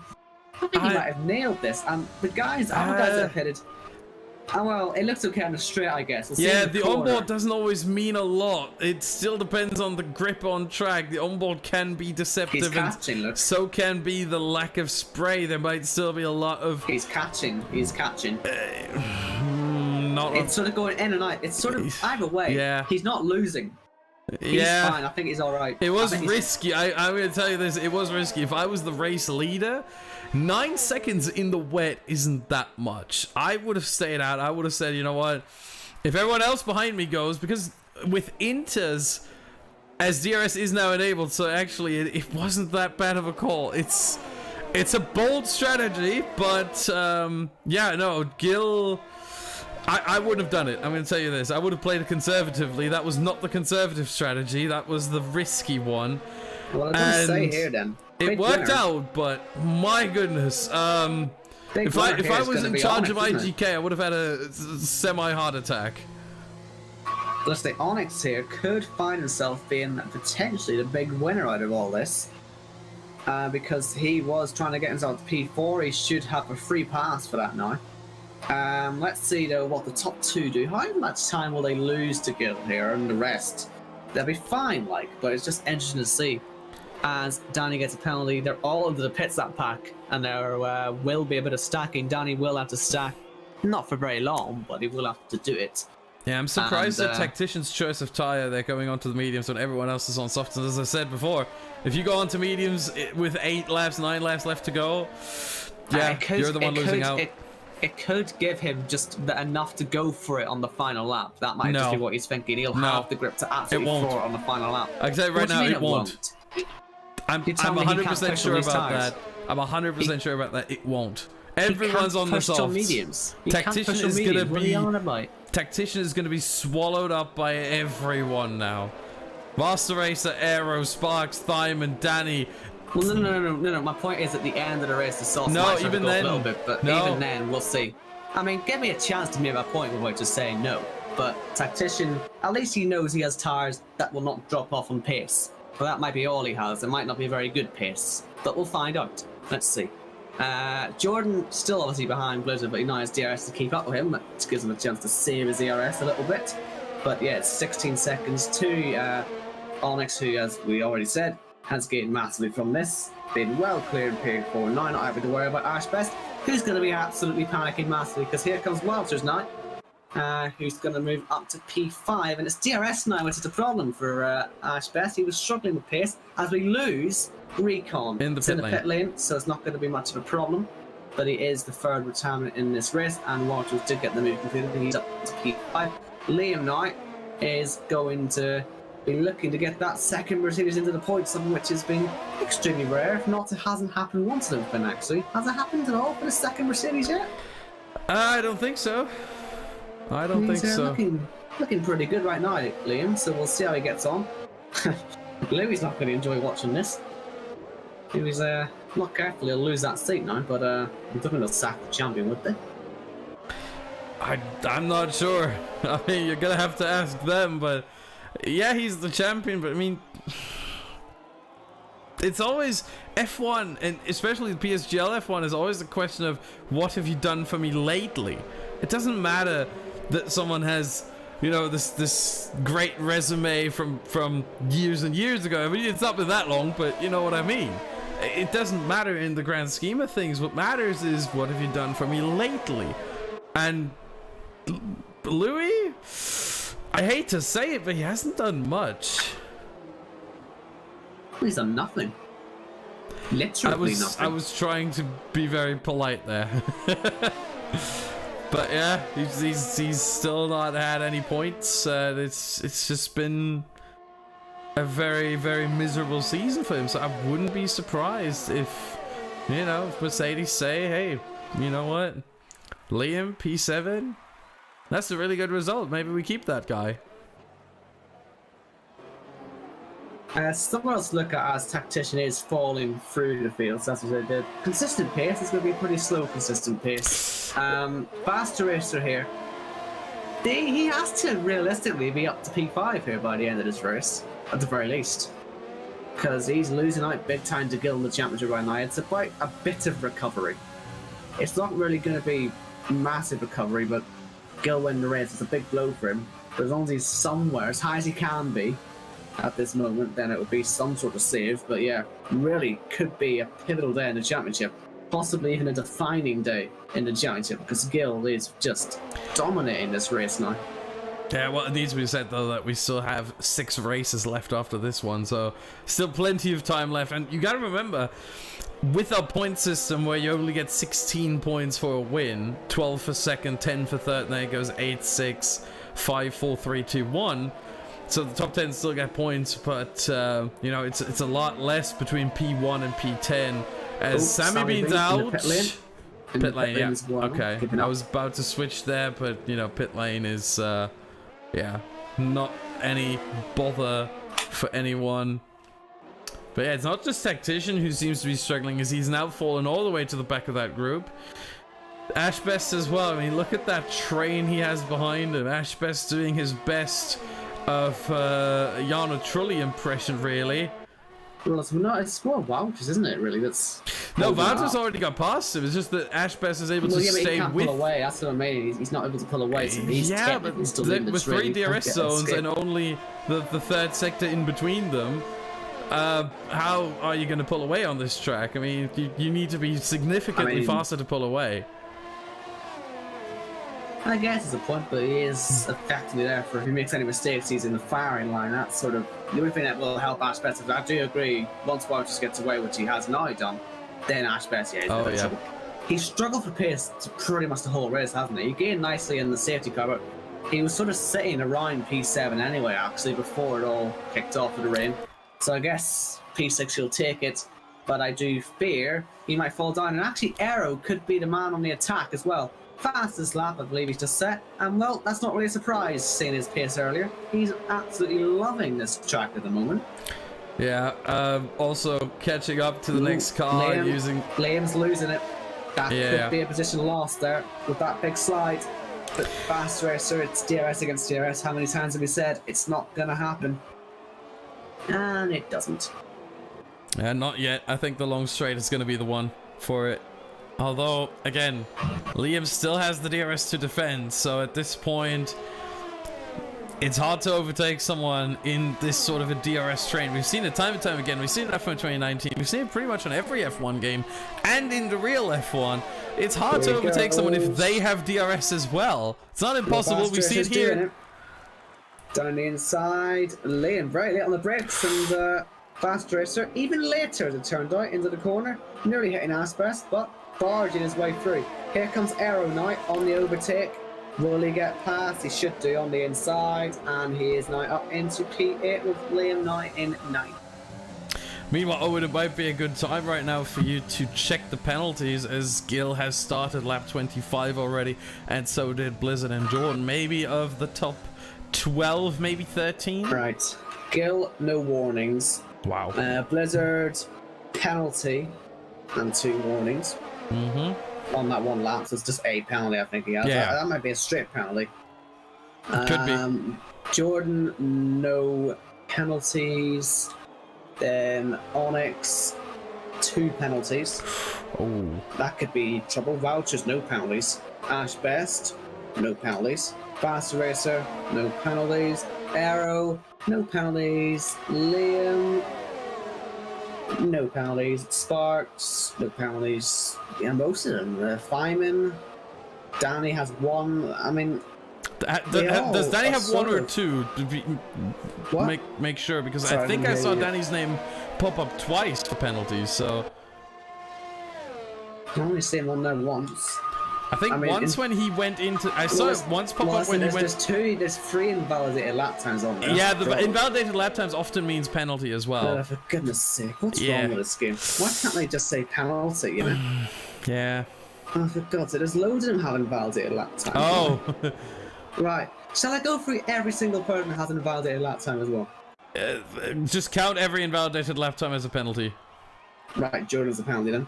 S2: I think he might have nailed this. And the guys, other guys that have hit it, well, it looks okay on the straight, I guess. We'll see
S1: Yeah,
S2: in
S1: the
S2: corner.
S1: onboard doesn't always mean a lot. It still depends on the grip on track. The onboard can be deceptive,
S2: He's catching, look.
S1: so can be the lack of spray. There might still be a lot of...
S2: He's catching. He's catching.
S1: not
S2: It's sort of going in and out. It's sort of either way.
S1: Yeah.
S2: He's not losing. He's fine. I think he's all right.
S1: It was
S2: I think
S1: risky. I'm going to tell you this. It was risky. If I was the race leader, 9 seconds in the wet isn't that much. I would have stayed out. I would have said, you know what? If everyone else behind me goes, because with inters, as DRS is now enabled, so actually it wasn't that bad of a call. It's a bold strategy, but yeah, no, Gil... I wouldn't have done it. I'm going to tell you this. I would have played it conservatively. That was not the conservative strategy. That was the risky one.
S2: Well, I don't say here then.
S1: It worked out, but my goodness. If I was in charge of IGK, I would have had a semi-heart attack.
S2: Let's say Onyx here could find himself being potentially the big winner out of all this. Because he was trying to get himself to P4. He should have a free pass for that now. Let's see though what the top two do. How much time will they lose to Gil here and the rest? They'll be fine, like, but it's just interesting to see. As Danny gets a penalty, they're all into the pits that pack, and there will be a bit of stacking. Danny will have to stack, not for very long, but he will have to do it.
S1: Yeah, I'm surprised at Tactician's choice of tyre. They're going on to the mediums when everyone else is on softs. And as I said before, if you go on to mediums with 8 laps, 9 laps left to go, yeah, you're the one losing out.
S2: It could give him just enough to go for it on the final lap. That might just be what he's thinking. He'll have the grip to absolutely throw it on the final lap.
S1: I can tell you right now, it won't. I'm 100% sure about that. I'm 100% sure about that. It won't. Everyone's on the softs. Tactician is gonna be swallowed up by everyone now. Master Racer, Aero, Sparks, Thyman, Danny.
S2: Well, no. My point is at the end of the race, the sauce might
S1: even
S2: go
S1: then,
S2: a little bit, but even then, we'll see. I mean, give me a chance to make my point without just saying no. But Tactician, at least he knows he has tyres that will not drop off on pace. But that might be all he has. It might not be a very good pace, but we'll find out. Let's see. Jordan still obviously behind Blizzard, but he now has DRS to keep up with him. That gives him a chance to save his DRS a little bit. But yeah, it's 16 seconds to Onyx, who, as we already said, has gained massively from this. Been well cleared in period 4 now, not having to worry about Ash Best, who's going to be absolutely panicking massively because here comes Walters now, who's going to move up to P5, and it's DRS now, which is a problem for Ash Best. He was struggling with pace as we lose Recon
S1: in the pit
S2: lane, so it's not going to be much of a problem. But he is the third retirement in this race, and Walters did get the move completed. He's up to P5. Liam now is going to be looking to get that second Mercedes into the points, something which has been extremely rare. If not, it hasn't happened once in Open, actually. Has it happened at all for the second Mercedes yet?
S1: I don't think so. I don't think so.
S2: Looking pretty good right now, Liam, so we'll see how he gets on. Louis not going to enjoy watching this. He was not careful, he'll lose that seat now, but I don't think they'll sack the champion, would they?
S1: I'm not sure. I mean, you're going to have to ask them, but yeah, he's the champion, but I mean, it's always F1, and especially the PSGL F1 is always the question of what have you done for me lately? It doesn't matter that someone has, you know, this great resume from years and years ago. I mean, it's not been that long, but you know what I mean. It doesn't matter in the grand scheme of things. What matters is what have you done for me lately? And Louis, I hate to say it, but he hasn't done much.
S2: He's done nothing. Literally nothing.
S1: I was trying to be very polite there. But yeah, he's still not had any points. It's just been a very, very miserable season for him. So I wouldn't be surprised if You know, if Mercedes say, hey, you know what? Liam, P7? That's a really good result. Maybe we keep that guy.
S2: Someone else to look at as tactician is falling through the fields. That's what they did. Consistent pace is going to be pretty slow, consistent pace. Faster racer here. He has to realistically be up to P5 here by the end of this race, at the very least. Because he's losing out big time to Gil in the championship right now. It's about a bit of recovery. It's not really going to be massive recovery, but Gil winning the race is a big blow for him. But as long as he's somewhere, as high as he can be at this moment, then it would be some sort of save. But yeah, really could be a pivotal day in the championship. Possibly even a defining day in the championship, because Gil is just dominating this race now.
S1: Yeah, well, it needs to be said, though, that we still have 6 races left after this one, so still plenty of time left. And you gotta remember, with our point system where you only get 16 points for a win, 12 for second, 10 for third, and then it goes 8, 6, 5, 4, 3, 2, 1. So the top 10 still get points, but, you know, it's a lot less between P1 and P10. As Sammy Bean's out. Pit lane, yeah. Well. Okay. I was about to switch there, but, you know, pit lane is, yeah, not any bother for anyone. But yeah, it's not just Tactician who seems to be struggling, as he's now fallen all the way to the back of that group. Ashbest as well. I mean, look at that train he has behind him. Ashbest doing his best of Yana Trulli impression, really.
S2: Well, it's more Wouters, isn't it, really? That's
S1: no, Wouters already got past him. It's just that Ashbest is able to stay with.
S2: Pull away. That's what I mean. He's not able to pull away. So he's
S1: but with 3 DRS zones and only the third sector in between them, how are you going to pull away on this track? I mean, you need to be significantly faster to pull away.
S2: I guess it's a point, but he is effectively there for if he makes any mistakes, he's in the firing line. That's sort of the only thing that will help Ashbest. I do agree, once Wouters gets away, which he has now done, then Ashbest, yeah, he's trouble. He struggled for pace pretty much the whole race, hasn't he? He gained nicely in the safety car, but he was sort of sitting around P7 anyway, actually, before it all kicked off with the rain. So I guess P6 will take it, but I do fear he might fall down. And actually, Aero could be the man on the attack as well. Fastest lap, I believe he's just set. And well, that's not really a surprise, seeing his pace earlier. He's absolutely loving this track at the moment.
S1: Yeah, also catching up to the next car
S2: Liam's losing it. That could be a position lost there with that big slide. But fast racer, it's DRS against DRS. How many times have we said it's not going to happen? And it doesn't.
S1: Not yet. I think the long straight is going to be the one for it. Although, again, Liam still has the DRS to defend, so at this point, it's hard to overtake someone in this sort of a DRS train. We've seen it time and time again. We've seen it in F1 2019. We've seen it pretty much on every F1 game, and in the real F1. It's hard to overtake someone if they have DRS as well. It's not impossible. We see it here.
S2: Down the inside, Liam very late on the brakes, and fast racer even later as it turned out into the corner, nearly hitting Ashbest, but barging his way through. Here comes Aero now on the overtake. Will he get past? He should do on the inside, and he is now up into P8 with Liam now in 9th.
S1: Meanwhile, Owen, it might be a good time right now for you to check the penalties, as Gil has started lap 25 already, and so did Blizzard and Jordan. Maybe of the top 12, maybe 13?
S2: Right. Gil, no warnings.
S1: Wow.
S2: Blizzard, penalty, and 2 warnings. On that one lap, so it's just a penalty, I think he has.
S1: Yeah.
S2: That might be a straight penalty.
S1: Could be.
S2: Jordan, no penalties. Then Onyx, 2 penalties.
S1: Oh.
S2: That could be trouble. Vouchers, no penalties. Ashbest, no penalties. Fast Racer, no penalties. Aero, no penalties. Liam, no penalties. Sparks, no penalties. Yeah, most of them. Feynman, Danny has 1. I mean,
S1: does Danny have 1 or 2?
S2: What?
S1: Make sure, because sorry, I think I saw Danny's name pop up twice for penalties. So
S2: I only seen 1 there once.
S1: I think once when he went into, I saw it once pop up when he went.
S2: There's 3 invalidated lap times on there.
S1: Yeah, the invalidated lap times often means penalty as well.
S2: For goodness sake, what's wrong with this game? Why can't they just say penalty, you know?
S1: Yeah.
S2: Oh, for God's sake, there's loads of them having invalidated lap times.
S1: Oh.
S2: Right. Shall I go through every single person that has an invalidated lap time as well?
S1: Just count every invalidated lap time as a penalty.
S2: Right, Jordan's a penalty then.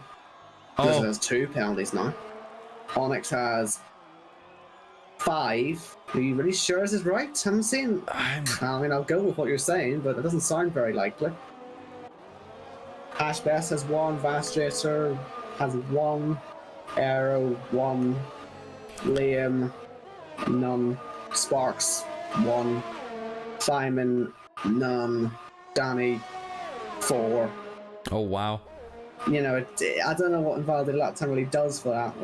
S1: Oh.
S2: There's 2 penalties now. Onyx has 5. Are you really sure this is right? I'm saying. I mean, I'll go with what you're saying, but it doesn't sound very likely. Ashbest has 1. Vastracer has 1. Arrow 1. Liam none. Sparks 1. Simon none. Danny 4.
S1: Oh wow.
S2: You know, I don't know what invalidated lap time really does for that.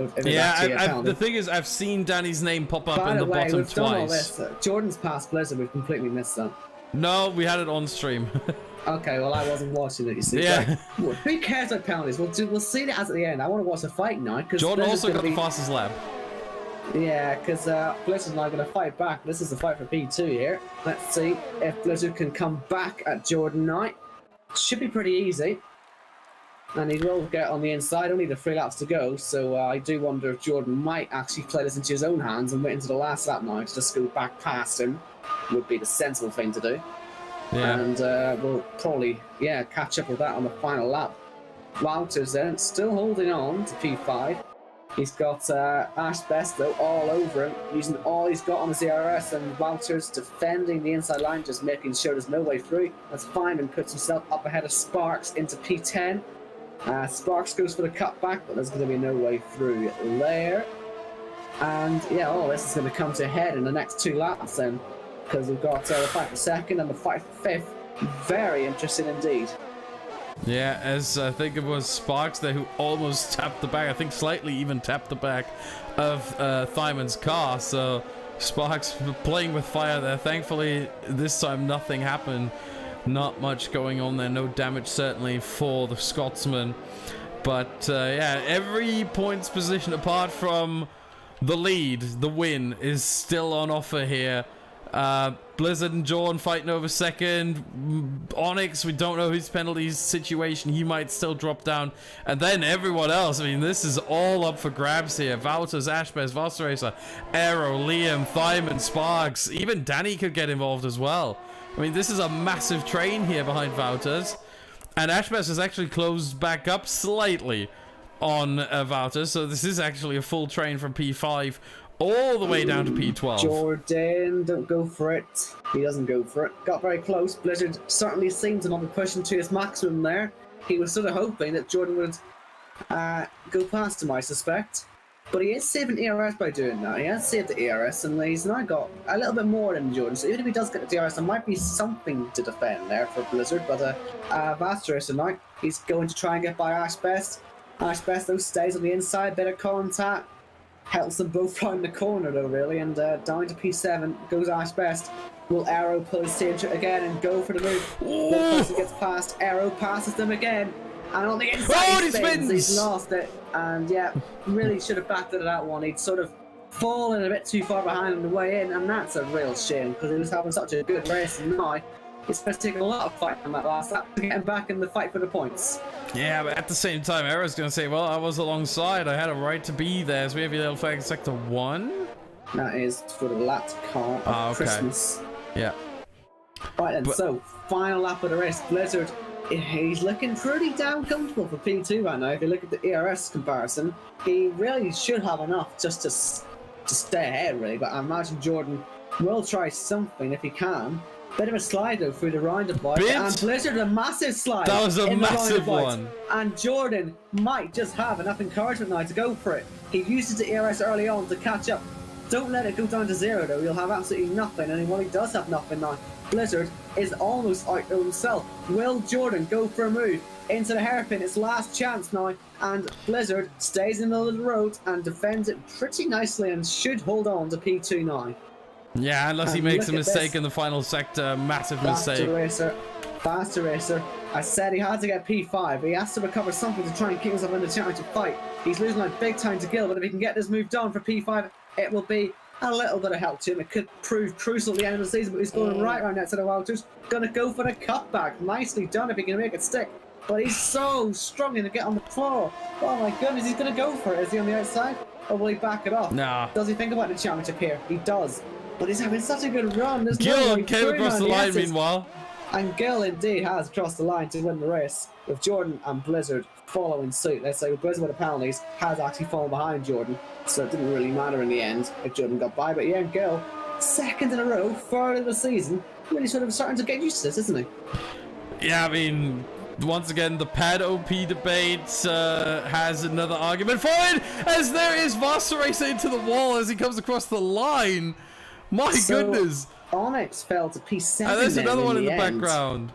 S1: The thing is, I've seen Danny's name pop up in the bottom
S2: we've done all
S1: twice.
S2: this. Jordan's past Blizzard, we've completely missed that.
S1: No, we had it on stream.
S2: Okay, well I wasn't watching it. You see,
S1: yeah.
S2: Like, who cares about penalties? We'll see it as at the end. I want to watch the fight now because
S1: Jordan also got the fastest lap.
S2: Yeah, because Blizzard's now going to fight back. This is the fight for P2 here. Let's see if Blizzard can come back at Jordan now. Should be pretty easy. And he will get on the inside, only the 3 laps to go, so I do wonder if Jordan might actually play this into his own hands and wait into the last lap now to just go back past him. Would be the sensible thing to do.
S1: Yeah.
S2: And we'll probably, catch up with that on the final lap. Wouters then, still holding on to P5. He's got Ash Best though all over him, using all he's got on his ERS, and Wouters defending the inside line, just making sure there's no way through. As Feynman puts himself up ahead of Sparks into P10. Sparks goes for the cutback, but there's going to be no way through there. And yeah, all this is going to come to a head in the next 2 laps then, because we've got the fight for 2nd and the fight for 5th. Very interesting indeed.
S1: Yeah, as I think it was Sparks there who almost tapped the back, I think slightly even tapped the back of Thymon's car, so Sparks playing with fire there. Thankfully, this time nothing happened. Not much going on there, no damage certainly for the Scotsman. But yeah, every points position apart from the lead, the win, is still on offer here. Blizzard and Jordan fighting over 2nd. Onyx, we don't know his penalties situation. He might still drop down. And then everyone else. I mean, this is all up for grabs here. Wouters, Ashbest, Vossracer, Aero, Liam, Thyman, Sparks. Even Danny could get involved as well. I mean, this is a massive train here behind Wouters. And Ashbest has actually closed back up slightly on Wouters. So this is actually a full train from P5 all the way down to P12.
S2: Jordan, don't go for it. He doesn't go for it. Got very close. Blizzard certainly seemed to not be pushing to his maximum there. He was sort of hoping that Jordan would go past him, I suspect. But he is saving ERS by doing that. He has saved the ERS, and he's now got a little bit more than Jordan. So even if he does get the DRS, there might be something to defend there for Blizzard. But Vastracer now, he's going to try and get by Ashbest. Ashbest, though, stays on the inside. Bit of contact. Helps them both round the corner, though, really. And down to P7 goes Ashbest. Will Arrow pull his signature again and go for the move? The person gets past. Arrow passes them again. And on the inside, he spins. He's lost it. And yeah, really should have backed it at that one. He'd sort of fallen a bit too far behind on the way in, and that's a real shame because he was having such a good race. And now it's going to take a lot of fight on that last lap to get him back in the fight for the points.
S1: Yeah, but at the same time, Arrow's going to say, well, I was alongside. I had a right to be there. So we have your little flag sector 1.
S2: That is for the lap car of Christmas.
S1: Yeah.
S2: Right then, so final lap of the race. Blizzard, he's looking pretty damn comfortable for P2 right now. If you look at the ERS comparison, he really should have enough just to stay ahead, really. But I imagine Jordan will try something if he can. Bit of a slide though through the roundabout, and Blizzard a massive slide.
S1: That was a massive one.
S2: And Jordan might just have enough encouragement now to go for it. He uses the ERS early on to catch up. Don't let it go down to 0 though. You'll have absolutely nothing, and when he does have nothing now, Blizzard is almost out of himself. Will Jordan go for a move into the hairpin? It's last chance now, and Blizzard stays in the middle of the road and defends it pretty nicely and should hold on to P2 now.
S1: Yeah, unless he makes a mistake in the final sector, massive mistake.
S2: Faster racer, I said he had to get P5. He has to recover something to try and keep himself in the championship fight. He's losing like big time to Gil, but if he can get this move done for P5, it will be a little bit of help to him. It could prove crucial at the end of the season, but he's going right around that set of Walters. Gonna go for the cutback. Nicely done if he can make it stick. But he's so struggling to get on the floor. Oh my goodness, he's gonna go for it. Is he on the outside? Or will he back it off?
S1: Nah.
S2: Does he think about the championship here? He does. But he's having such a good run. There's
S1: Gil
S2: no
S1: came across the line meanwhile.
S2: And Gil indeed has crossed the line to win the race, with Jordan and Blizzard following suit. Let's say Blizzard with the penalties has actually fallen behind Jordan, so it didn't really matter in the end if Jordan got by. But yeah, Gil, second in a row, third of the season, really sort of starting to get used to this, isn't he?
S1: Yeah, I mean, once again, the pad OP debate has another argument for it, as there is Master Racer into the wall as he comes across the line. My goodness.
S2: Onyx fell to P7.
S1: And there's another one in the
S2: end.
S1: background.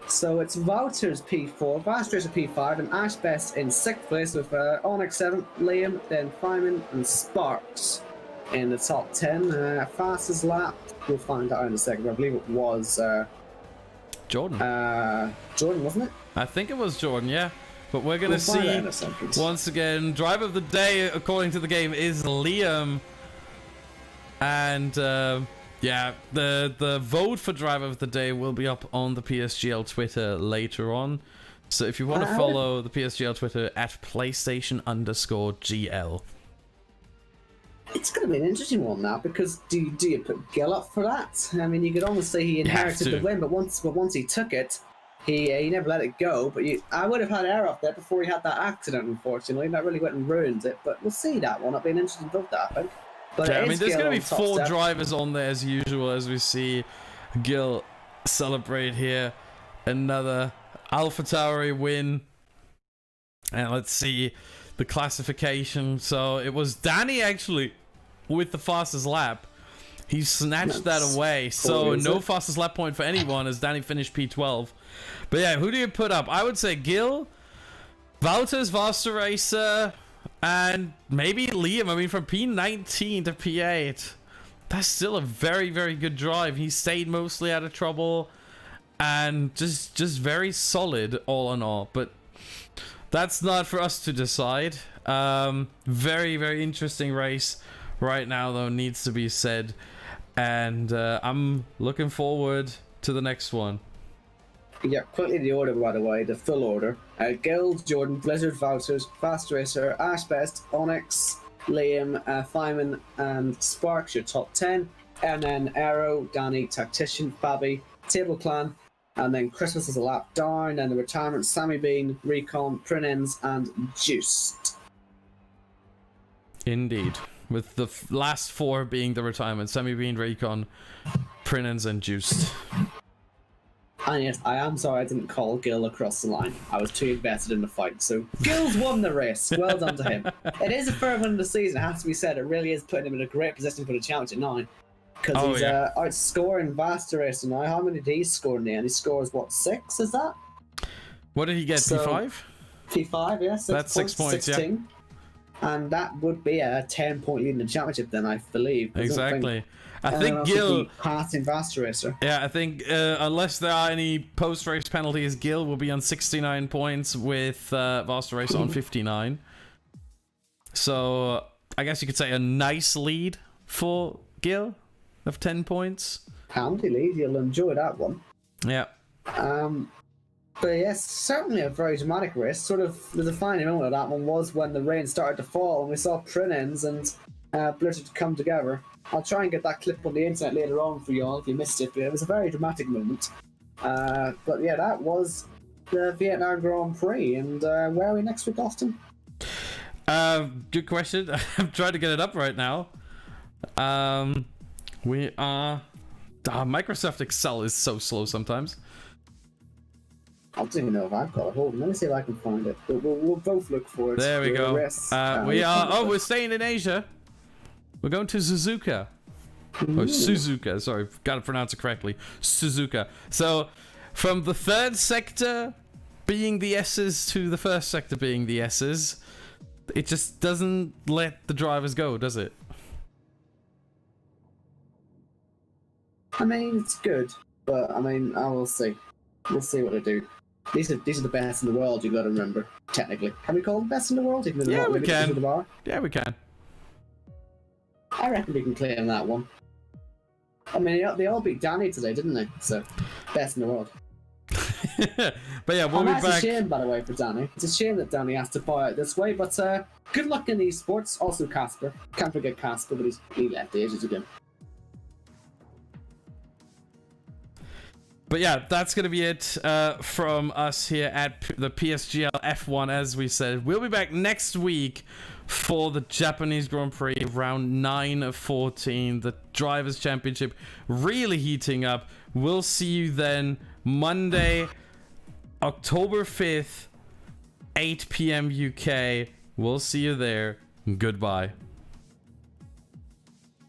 S2: So it's Wouters P4, Master Racer P5, and Ash Best in 6th place with Onyx 7th, Liam, then Feynman and Sparks in the top 10. Fastest lap, we'll find out in a second. I believe it was
S1: Jordan.
S2: Jordan, wasn't it?
S1: I think it was Jordan, yeah. But we're going to see, once again, driver of the day, according to the game, is Liam. And, yeah, the vote for driver of the day will be up on the PSGL Twitter later on. So if you want to follow the PSGL Twitter at PlayStation_GL. It's
S2: going to be an interesting one now, because do you put Gil up for that? I mean, you could almost say he inherited the win, but once he took it, he never let it go. But I would have had air up there before he had that accident, unfortunately. That really went and ruined it. But we'll see that one. It'll be an interesting vote, that, I think. But
S1: yeah, I mean, there's going to be 4
S2: step.
S1: drivers on there as usual, as we see Gil celebrate here. Another AlphaTauri win. And let's see the classification. So it was Danny actually with the fastest lap. He snatched that away. So no fastest lap point for anyone as Danny finished P12. But yeah, who do you put up? I would say Gil, Wouters, Master Racer, and maybe Liam. I mean, from P19 to P8, that's still a very, very good drive. He stayed mostly out of trouble and just very solid all in all. But that's not for us to decide. Very, very interesting race right now, though, needs to be said. And I'm looking forward to the next one.
S2: Yeah, quickly the order, by the way, the full order. Gil, Jordan, Blizzard, Wouters, Fast Racer, Ash Best, Onyx, Liam, Feynman, and Sparks, your top 10. And then Aero, Danny, Tactician, Fabi, Table Clan, and then Christmas is a lap down, and the retirement, Sammy Bean, Recon, Prinens, and Juiced.
S1: Indeed. With the last 4 being the retirement, Sammy Bean, Recon, Prinens, and Juiced.
S2: And yes, I am sorry I didn't call Gil across the line. I was too invested in the fight. So Gil's won the race. Well done to him. It is a fair win of the season, it has to be said. It really is putting him in a great position for the championship now. Because he's outscoring Master Racer now. How many did he score in the end? He scores, what, 6, is that?
S1: What did he get, P5?
S2: P5, yeah.
S1: That's 6 points, 16.
S2: Yeah. And that would be a 10-point lead in the championship then, I believe.
S1: Exactly. I think Gil
S2: passing Master Racer.
S1: Yeah, I think unless there are any post-race penalties, Gil will be on 69 points with Master Racer on 59. So I guess you could say a nice lead for Gil of 10 points.
S2: Handy lead, you'll enjoy that one.
S1: Yeah.
S2: But yes, certainly a very dramatic race. Sort of the defining moment of that one was when the rain started to fall and we saw Prinens and Blizzard come together. I'll try and get that clip on the internet later on for you all if you missed it, but it was a very dramatic moment. But yeah, that was the Vietnam Grand Prix. And where are we next week, Austin?
S1: Good question. I'm trying to get it up right now. We are... Microsoft Excel is so slow sometimes.
S2: I don't even know if I've got it. Hold on, let me see if I can find it. We'll both look for it.
S1: There we go. We're staying in Asia. We're going to Suzuka. Or Suzuka, sorry, gotta pronounce it correctly. Suzuka. So, from the 3rd sector being the S's to the 1st sector being the S's, it just doesn't let the drivers go, does it?
S2: I mean, it's good, but I mean, I will see. We'll see what they do. These are the best in the world. You got to remember. Technically, can we call them best in the world? Even though they're
S1: Yeah,
S2: not
S1: we
S2: really because of
S1: can.
S2: the bar?
S1: Yeah, we can.
S2: I reckon we can claim that one. I mean, they all beat Danny today, didn't they? So, best in the world.
S1: But yeah, we'll be
S2: that's
S1: back.
S2: a shame, by the way, for Danny. It's a shame that Danny has to buy out this way, but good luck in esports. Also, Casper. Can't forget Casper, but he left ages ago.
S1: But yeah, that's going to be it from us here at the PSGL F1, as we said. We'll be back next week for the Japanese Grand Prix, round 9 of 14. The Drivers' Championship really heating up. We'll see you then Monday, October 5th, 8 p.m. UK. We'll see you there. Goodbye.